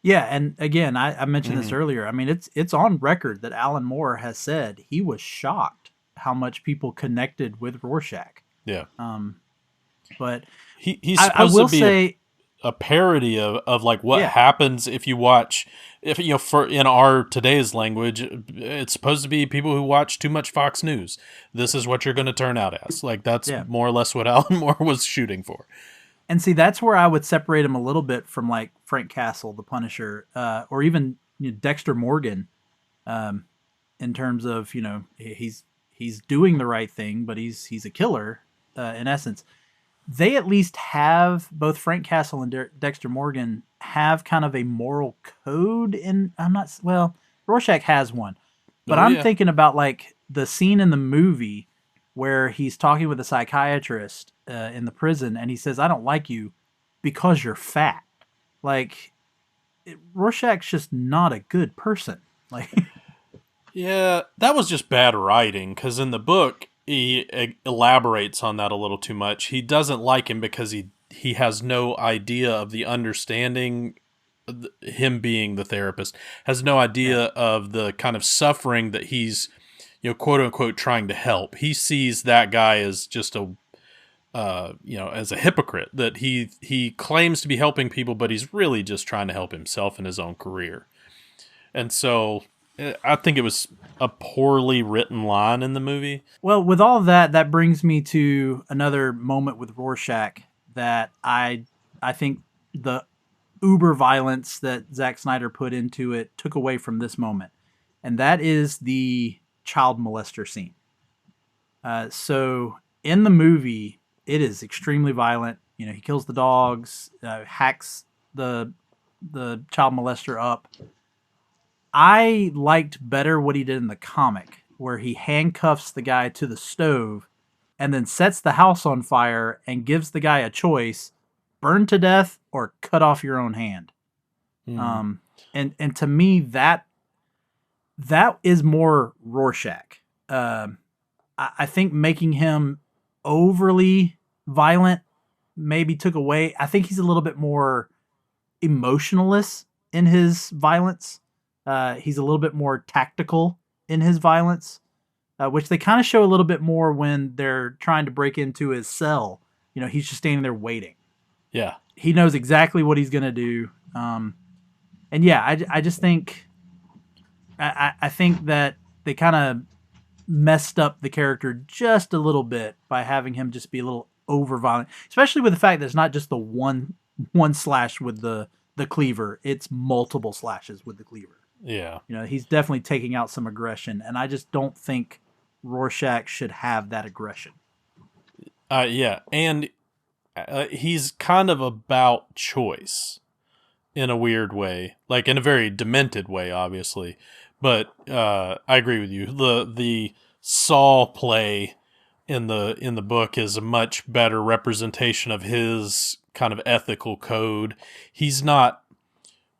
Yeah, and again, I mentioned this earlier. I mean, it's on record that Alan Moore has said he was shocked how much people connected with Rorschach. yeah, But he's I supposed will to be say, a parody of like what Yeah. happens if you watch, if for in our today's language, it's supposed to be people who watch too much Fox News. This is what you're going to turn out as. Like, that's more or less what Alan Moore was shooting for. and see, that's where I would separate him a little bit from like Frank Castle, the Punisher, or even Dexter Morgan, in terms of he's doing the right thing, but he's a killer in essence. They at least have, both Frank Castle and Dexter Morgan have kind of a moral code. Rorschach has one, but I'm thinking about like the scene in the movie where he's talking with a psychiatrist in the prison, and he says, "I don't like you because you're fat." Like, Rorschach's just not a good person. Like, Yeah, that was just bad writing, because in the book, he elaborates on that a little too much. He doesn't like him because he has no idea of the understanding, him being the therapist, has no idea of the kind of suffering that he's, quote unquote, trying to help. He sees that guy as just as a hypocrite, that he claims to be helping people, but he's really just trying to help himself in his own career. And so I think it was a poorly written line in the movie. well, with all that brings me to another moment with Rorschach that I think the uber violence that Zack Snyder put into it took away from this moment, and that is the child molester scene. So in the movie, it is extremely violent. He kills the dogs, hacks the child molester up. I liked better what he did in the comic, where he handcuffs the guy to the stove and then sets the house on fire and gives the guy a choice: burn to death or cut off your own hand. And to me, that is more Rorschach. I think making him overly violent maybe took away. I think he's a little bit more emotionless in his violence. He's a little bit more tactical in his violence, which they kind of show a little bit more when they're trying to break into his cell. He's just standing there waiting. Yeah. He knows exactly what he's going to do. And yeah, I just think, I think that they kind of messed up the character just a little bit by having him just be a little over violent, especially with the fact that it's not just the one slash with the cleaver. It's multiple slashes with the cleaver. Yeah. He's definitely taking out some aggression, and I just don't think Rorschach should have that aggression. Yeah, and he's kind of about choice in a weird way, like in a very demented way, obviously. But I agree with you. The Saul play in the book is a much better representation of his kind of ethical code. He's not,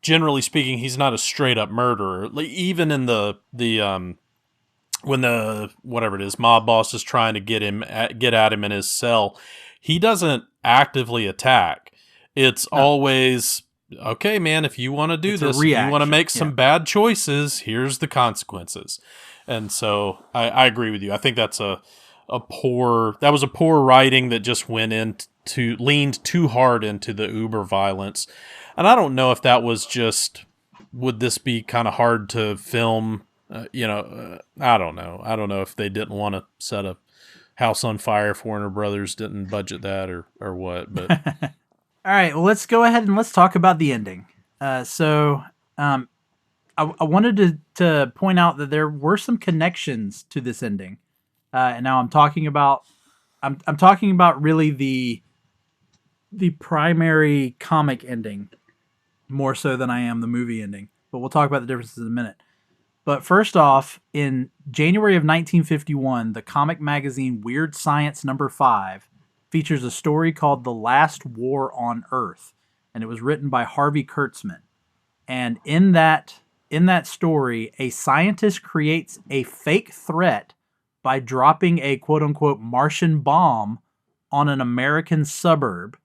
generally speaking, he's not a straight up murderer. Like, even in the when the whatever it is mob boss is trying to get at him in his cell, he doesn't actively attack. It's always, okay, man, if you want to do this, if you want to make some bad choices, here's the consequences. And so I agree with you. I think that's a poor writing that just leaned too hard into the uber violence. And I don't know if that was just, would this be kind of hard to film? I don't know. I don't know if they didn't want to set a house on fire if Warner Brothers didn't budget that or what. But all right, well, let's go ahead and let's talk about the ending. I wanted to point out that there were some connections to this ending. And now I'm talking about really the primary comic ending more so than I am the movie ending. But we'll talk about the differences in a minute. But first off, in January of 1951, the comic magazine Weird Science number 5 features a story called The Last War on Earth, and it was written by Harvey Kurtzman. And in that story, a scientist creates a fake threat by dropping a quote-unquote Martian bomb on an American suburb,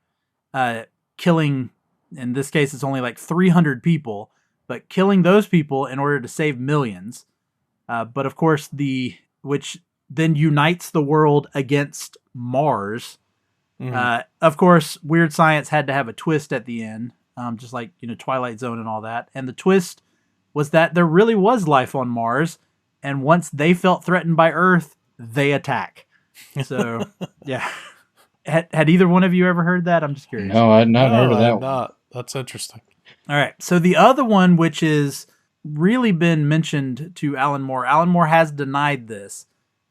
killing, in this case, it's only like 300 people, but killing those people in order to save millions. But of course, which then unites the world against Mars. Mm-hmm. Of course, Weird Science had to have a twist at the end, just like Twilight Zone and all that. And the twist was that there really was life on Mars, and once they felt threatened by Earth, they attack. So, yeah. Had either one of you ever heard that? I'm just curious. No, I'd not heard of that one. That's interesting. All right. So the other one, which is really been mentioned to Alan Moore. Alan Moore has denied this,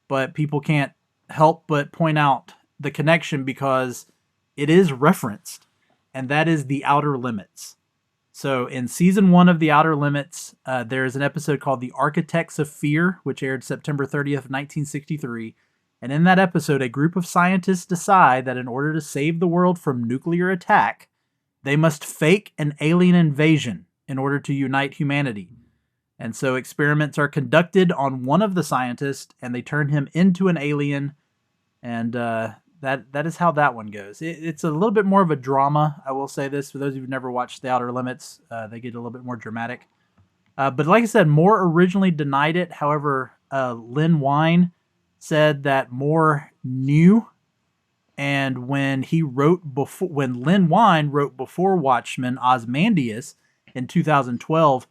but people can't help but point out the connection because it is referenced, and that is The Outer Limits. So in season 1 of The Outer Limits, there is an episode called The Architects of Fear, which aired September 30th, 1963. And in that episode, a group of scientists decide that in order to save the world from nuclear attack, they must fake an alien invasion in order to unite humanity. And so experiments are conducted on one of the scientists, and they turn him into an alien. And that is how that one goes. It's a little bit more of a drama, I will say this. For those of you who've never watched The Outer Limits, they get a little bit more dramatic. But like I said, Moore originally denied it. However, Lynn Wein said that Moore knew. And when Lynn Wein wrote before Watchmen Ozymandias in 2012,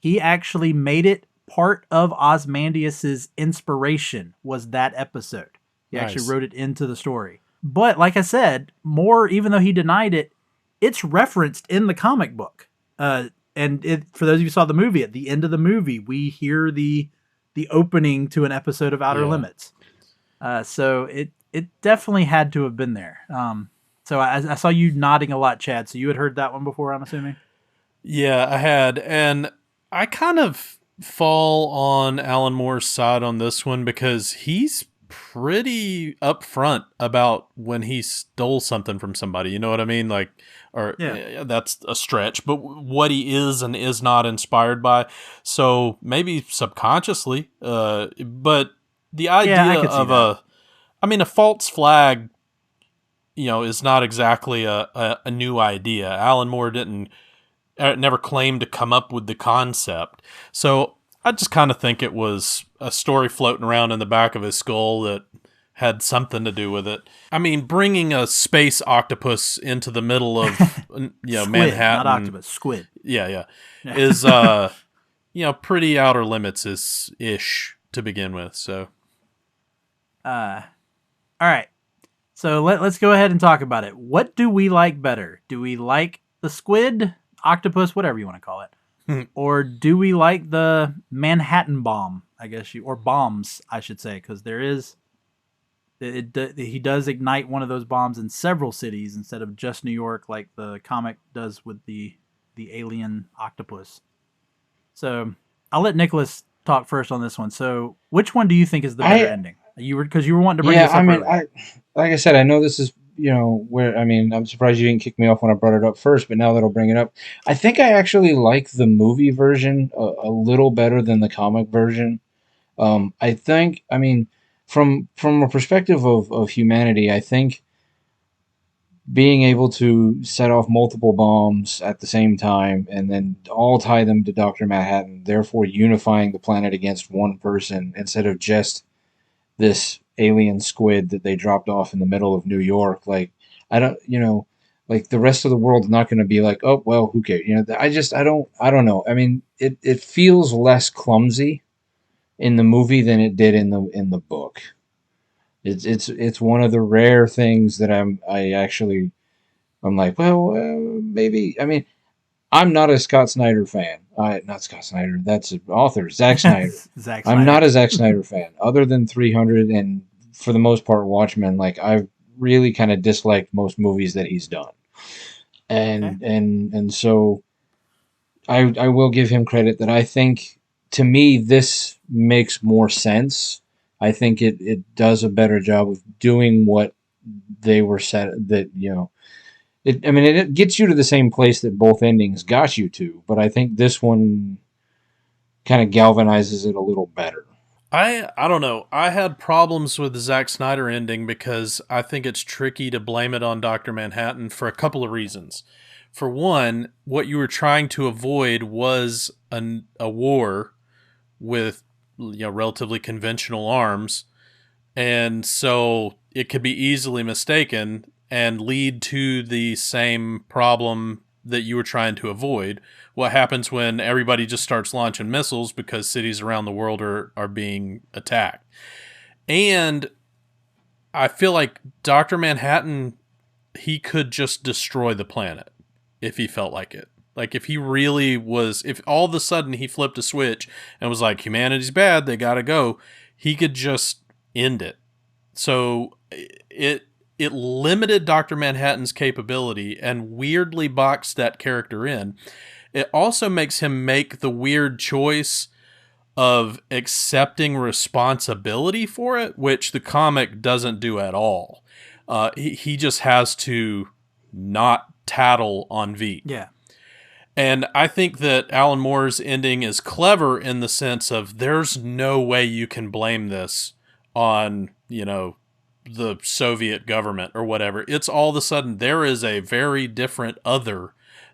he actually made it part of Ozymandias's inspiration was that episode. He actually wrote it into the story. But like I said, Moore, even though he denied it, it's referenced in the comic book. For those of you who saw the movie, at the end of the movie, we hear the opening to an episode of Outer Limits. So it definitely had to have been there. So I saw you nodding a lot, Chad. So you had heard that one before, I'm assuming? Yeah, I had. And I kind of fall on Alan Moore's side on this one because he's pretty upfront about when he stole something from somebody. You know what I mean? That's a stretch, but what he is and is not inspired by. So maybe subconsciously, but the idea of a false flag, is not exactly a new idea. Alan Moore never claimed to come up with the concept. So I just kind of think it was a story floating around in the back of his skull that had something to do with it. I mean, bringing a space octopus into the middle of squid, Manhattan, not octopus, squid. Yeah. Is pretty Outer Limits ish to begin with. So, all right. So let's go ahead and talk about it. What do we like better? Do we like the squid, octopus, whatever you want to call it? Or do we like the Manhattan bomb, I guess or bombs, I should say, because there is, he does ignite one of those bombs in several cities instead of just New York, like the comic does with the alien octopus. So I'll let Nicholas talk first on this one. So which one do you think is the better ending? Because you were wanting to bring this up earlier. Like I said, I know this is, I'm surprised you didn't kick me off when I brought it up first, but now that'll bring it up. I think I actually like the movie version a little better than the comic version. I think, I mean, from a perspective of humanity, I think being able to set off multiple bombs at the same time and then all tie them to Dr. Manhattan, therefore unifying the planet against one person instead of just this alien squid that they dropped off in the middle of New York. Like, I don't, like the rest of the world's not going to be like, oh, well, who cares? I don't know. I mean, it feels less clumsy in the movie than it did in the book. It's one of the rare things that I'm like, well, maybe. I mean, I'm not a Scott Snyder fan. Not Scott Snyder. That's an author, Zack Snyder. Zack I'm Snyder. not a Zack Snyder fan. Other than 300 and for the most part Watchmen, like I've really kind of disliked most movies that he's done. And so I will give him credit that I think to me this makes more sense. I think it does a better job of doing what they were set that it gets you to the same place that both endings got you to, but I think this one kind of galvanizes it a little better. I don't know. I had problems with the Zack Snyder ending because I think it's tricky to blame it on Dr. Manhattan for a couple of reasons. For one, what you were trying to avoid was a war with relatively conventional arms, and so it could be easily mistaken and lead to the same problem that you were trying to avoid. What happens when everybody just starts launching missiles because cities around the world are being attacked? And I feel like Dr. Manhattan, he could just destroy the planet if he felt like it. Like if he really was, if all of a sudden he flipped a switch and was like, humanity's bad, they gotta go, he could just end it. So it limited Dr. Manhattan's capability and weirdly boxed that character in. It also makes him make the weird choice of accepting responsibility for it, which the comic doesn't do at all. He just has to not tattle on V. Yeah. And I think that Alan Moore's ending is clever in the sense of there's no way you can blame this on, the Soviet government or whatever. It's all of a sudden there is a very different other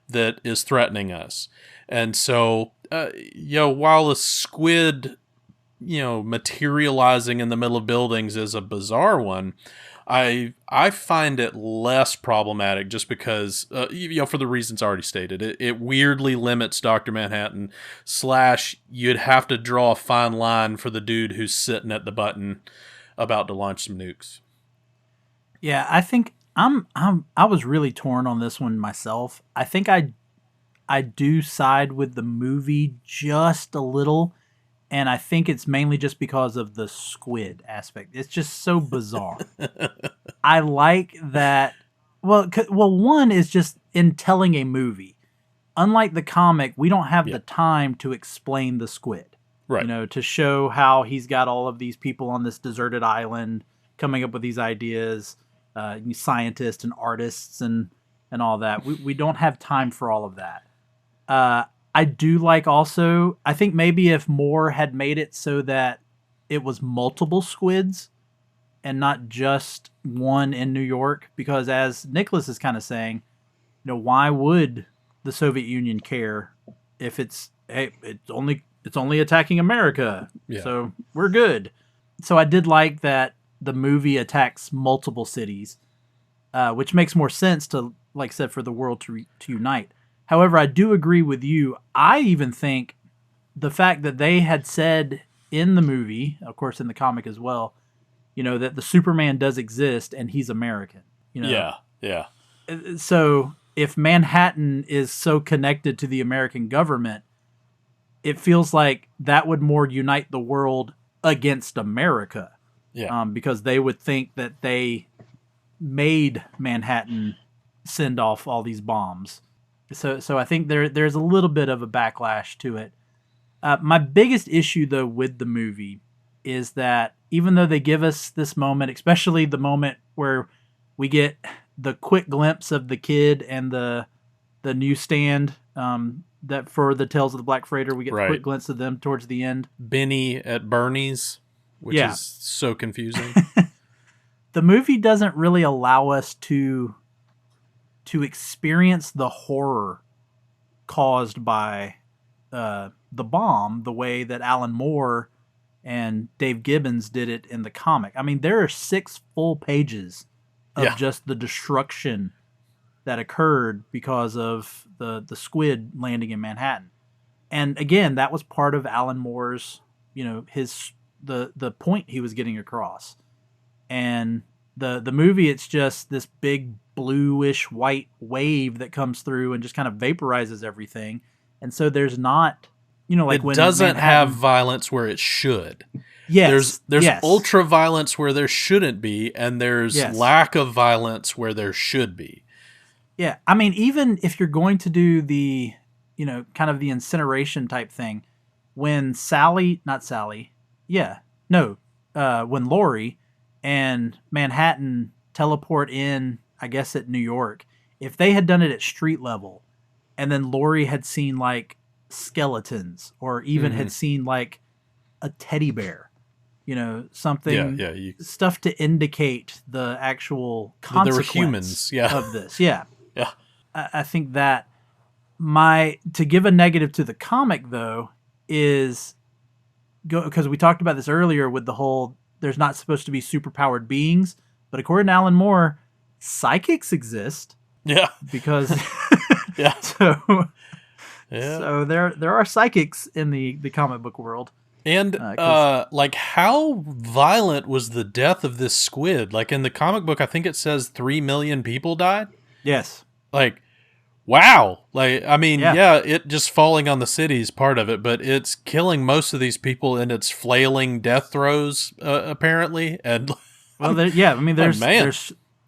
that is threatening us. And so, while a squid, materializing in the middle of buildings is a bizarre one, I find it less problematic just because, for the reasons already stated. It weirdly limits Dr. Manhattan / you'd have to draw a fine line for the dude who's sitting at the button about to launch some nukes. Yeah, I think I was really torn on this one myself. I think I do side with the movie just a little, and I think it's mainly just because of the squid aspect. It's just so bizarre. I like that. Well, one is just in telling a movie. Unlike the comic, we don't have the time to explain the squid. Right. To show how he's got all of these people on this deserted island coming up with these ideas, scientists and artists and all that. We don't have time for all of that. I do like also, I think maybe if Moore had made it so that it was multiple squids and not just one in New York, because as Nicholas is kind of saying, why would the Soviet Union care if it's only attacking America, so we're good. So I did like that the movie attacks multiple cities, which makes more sense to, like I said, for the world to unite. However, I do agree with you. I even think the fact that they had said in the movie, of course in the comic as well, that the Superman does exist and he's American. Yeah. So if Manhattan is so connected to the American government, it feels like that would more unite the world against America. Yeah. Because they would think that they made Manhattan send off all these bombs. So I think there's a little bit of a backlash to it. My biggest issue, though, with the movie is that even though they give us this moment, especially the moment where we get the quick glimpse of the kid and the newsstand that for the Tales of the Black Freighter. We get a Right. quick glimpse of them towards the end. Benny at Bernie's, which Yeah. is so confusing. The movie doesn't really allow us to experience the horror caused by the bomb the way that Alan Moore and Dave Gibbons did it in the comic. I mean, there are 6 full pages of Yeah. just the destruction that occurred because of the squid landing in Manhattan. And again, that was part of Alan Moore's, the point he was getting across. And the movie, it's just this big bluish white wave that comes through and just kind of vaporizes everything. And so there's not, like it when doesn't Manhattan, have violence where it should. yes, There's yes. ultra violence where there shouldn't be, and there's Yes. lack of violence where there should be. Yeah, I mean, even if you're going to do the, kind of the incineration type thing, when when Laurie and Manhattan teleport in, I guess at New York, if they had done it at street level, and then Laurie had seen like skeletons, or even had seen like a teddy bear, something, stuff to indicate the actual That there were consequence humans, yeah. of this. Yeah. Yeah. I think that to give a negative to the comic though is because we talked about this earlier with the whole there's not supposed to be superpowered beings, but according to Alan Moore, psychics exist Yeah. because Yeah. so Yeah. so there are psychics in the comic book world. And like, how violent was the death of this squid? Like in the comic book, I think it says 3 million people died. Yes. Like, wow. Like, I mean, Yeah. it just falling on the city is part of it, but it's killing most of these people in its flailing death throes, apparently. And Well, there's man.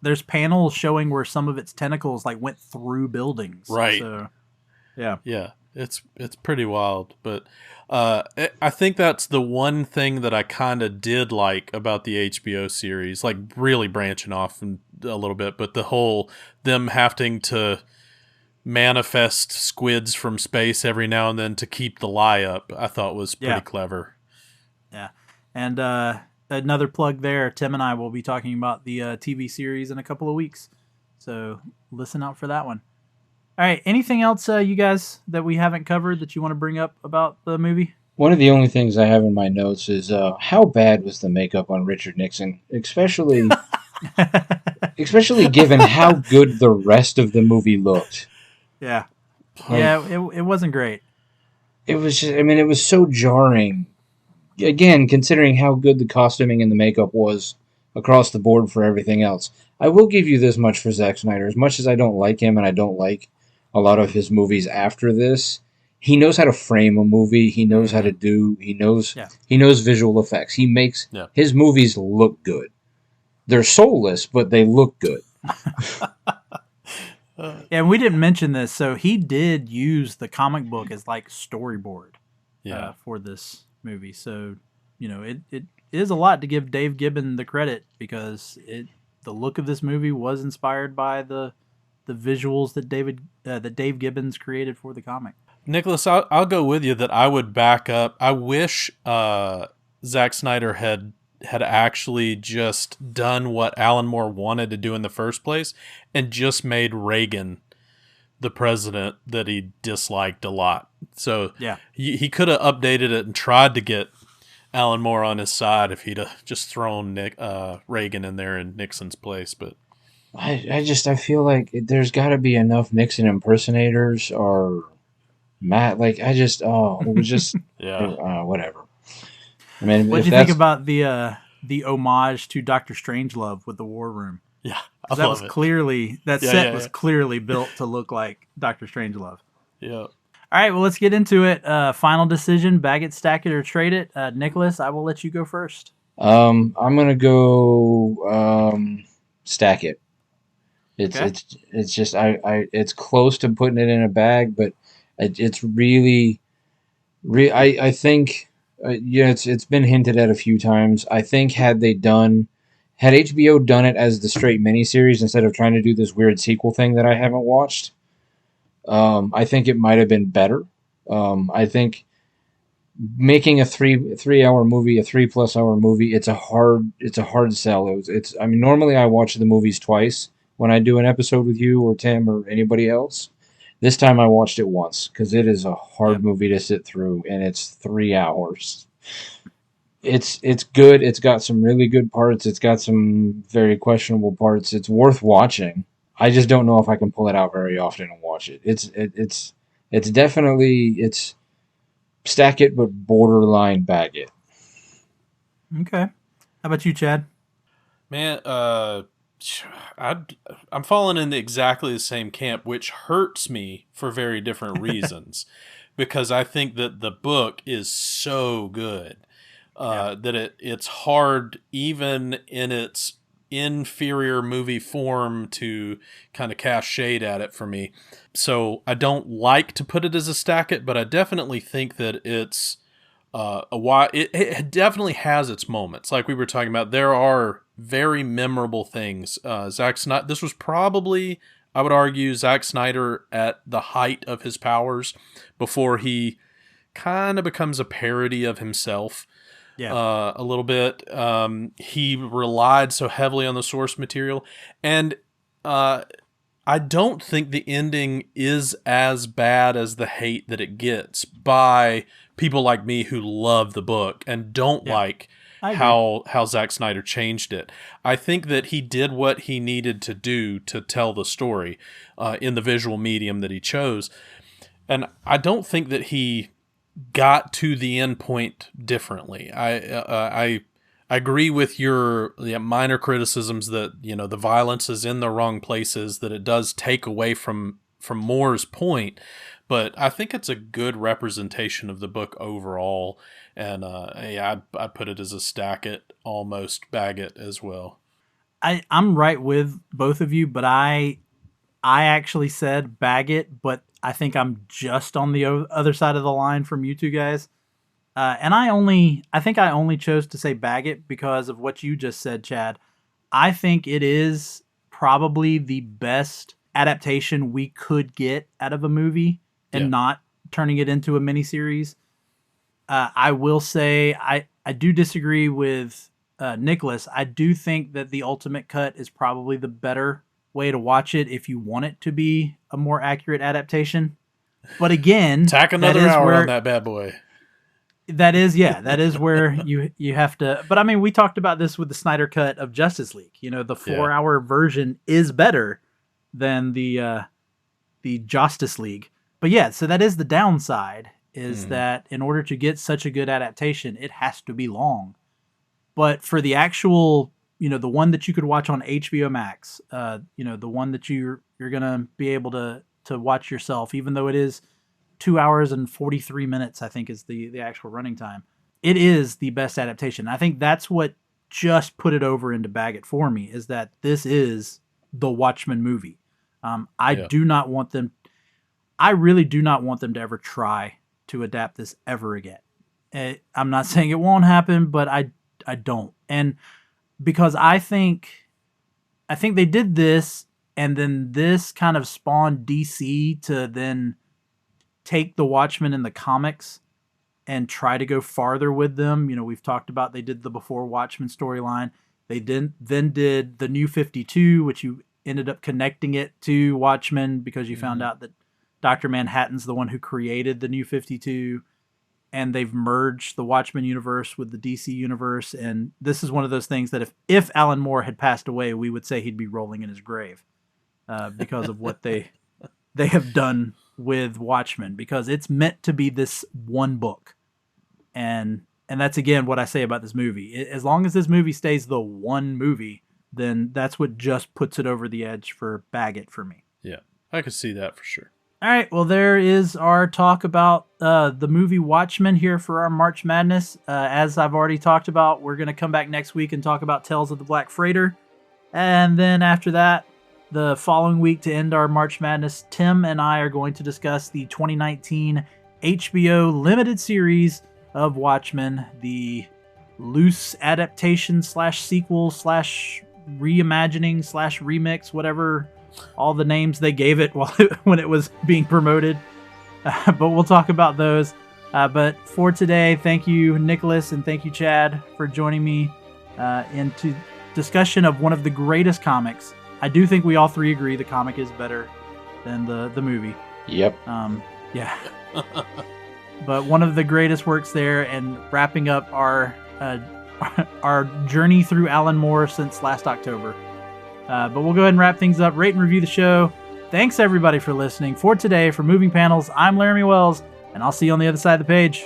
there's panels showing where some of its tentacles like went through buildings. Right. So, yeah. yeah, it's pretty wild. But I think that's the one thing that I kind of did like about the HBO series, like really branching off a little bit, but the whole them having to manifest squids from space every now and then to keep the lie up, I thought was pretty clever. Yeah. And another plug there, Tim and I will be talking about the TV series in a couple of weeks. So listen out for that one. All right. Anything else, you guys, that we haven't covered that you want to bring up about the movie? One of the only things I have in my notes is how bad was the makeup on Richard Nixon, especially given how good the rest of the movie looked. Yeah. Like, Yeah, it wasn't great. It was just, it was so jarring. Again, considering how good the costuming and the makeup was across the board for everything else. I will give you this much for Zack Snyder. As much as I don't like him and I don't like a lot of his movies after this, he knows how to frame a movie. He knows how to he knows visual effects. He makes his movies look good. They're soulless, but they look good. And we didn't mention this, so he did use the comic book as like storyboard for this movie. So, it is a lot to give Dave Gibbons the credit because the look of this movie was inspired by the visuals that Dave Gibbons created for the comic. Nicholas, I'll go with you that I would back up. I wish Zack Snyder had actually just done what Alan Moore wanted to do in the first place and just made Reagan the president that he disliked a lot. So he could have updated it and tried to get Alan Moore on his side if he'd have just thrown Reagan in there in Nixon's place. But I feel like there's got to be enough Nixon impersonators or Matt. Like it was just whatever. I mean, what did you think about the homage to Dr. Strangelove with the War Room? Yeah, that was clearly was clearly built to look like Dr. Strangelove. Yeah. All right, well, let's get into it. Final decision: bag it, stack it, or trade it. Nicholas, I will let you go first. I'm gonna go stack it. It's just it's close to putting it in a bag, but it's really I think it's been hinted at a few times. I think had HBO done it as the straight miniseries instead of trying to do this weird sequel thing that I haven't watched, I think it might have been better. I think making a 3 hour movie, a 3+ hour movie, it's a hard sell. It's I mean, normally I watch the movies twice when I do an episode with you or Tim or anybody else. This time I watched it once because it is a hard movie to sit through, and it's 3 hours. It's good. It's got some really good parts. It's got some very questionable parts. It's worth watching. I just don't know if I can pull it out very often and watch it. It's definitely it's stack it but borderline bag it. Okay. How about you, Chad? Man, I'm falling in exactly the same camp, which hurts me for very different reasons, because I think that the book is so good that it's hard, even in its inferior movie form, to kind of cast shade at it for me. So I don't like to put it as a stack it, but I definitely think that it's it definitely has its moments. Like we were talking about, there are very memorable things. Zack Snyder, this was probably, I would argue, Zack Snyder at the height of his powers before he kind of becomes a parody of himself. A little bit. He relied so heavily on the source material, and I don't think the ending is as bad as the hate that it gets by people like me who love the book and don't like how Zack Snyder changed it. I think that he did what he needed to do to tell the story in the visual medium that he chose, and I don't think that he got to the end point differently. I agree with your minor criticisms that, you know, the violence is in the wrong places, that it does take away from Moore's point, but I think it's a good representation of the book overall, and I'd put it as a stack it, almost bag it as well. I'm right with both of you, but I actually said bag it, but I think I'm just on the other side of the line from you two guys. And I think I only chose to say bag it because of what you just said, Chad. I think it is probably the best adaptation we could get out of a movie and not turning it into a miniseries. I will say I do disagree with Nicholas. I do think that the ultimate cut is probably the better way to watch it if you want it to be a more accurate adaptation. But again, tack another hour on that bad boy. That is where you have to. But I mean, we talked about this with the Snyder cut of Justice League. You know, the 4-hour version is better than the Justice League. But yeah, so that is the downside, is that in order to get such a good adaptation, it has to be long. But for the actual, you know, the one that you could watch on HBO Max, you know, the one that you're gonna be able to watch yourself, even though it is 2 hours and 43 minutes, I think is the actual running time. It is the best adaptation. I think that's what just put it over into bag it for me, is that this is the Watchmen movie. I really do not want them to ever try to adapt this ever again. I'm not saying it won't happen, but I don't. And because I think they did this, and then this kind of spawned DC to then take the Watchmen in the comics and try to go farther with them. You know, we've talked about they did the Before Watchmen storyline. They then did the New 52, which you ended up connecting it to Watchmen because you found out that Dr. Manhattan's the one who created the New 52, and they've merged the Watchmen universe with the DC universe. And this is one of those things that if Alan Moore had passed away, we would say he'd be rolling in his grave because of what they have done with Watchmen, because it's meant to be this one book. And that's, again, what I say about this movie. As long as this movie stays the one movie, then that's what just puts it over the edge for bag it for me. Yeah, I could see that for sure. All right, well, there is our talk about the movie Watchmen here for our March Madness. As I've already talked about, we're going to come back next week and talk about Tales of the Black Freighter. And then after that, the following week, to end our March Madness, Tim and I are going to discuss the 2019 HBO limited series of Watchmen, the loose adaptation / sequel / reimagining / remix, whatever all the names they gave it when it was being promoted. But we'll talk about those. But for today, thank you, Nicholas, and thank you, Chad, for joining me into discussion of one of the greatest comics. I do think we all three agree the comic is better than the movie. Yep. Yeah. But one of the greatest works there, and wrapping up our journey through Alan Moore since last October. But we'll go ahead and wrap things up. Rate and review the show. Thanks, everybody, for listening. For today, for Moving Panels, I'm Laramy Wells, and I'll see you on the other side of the page.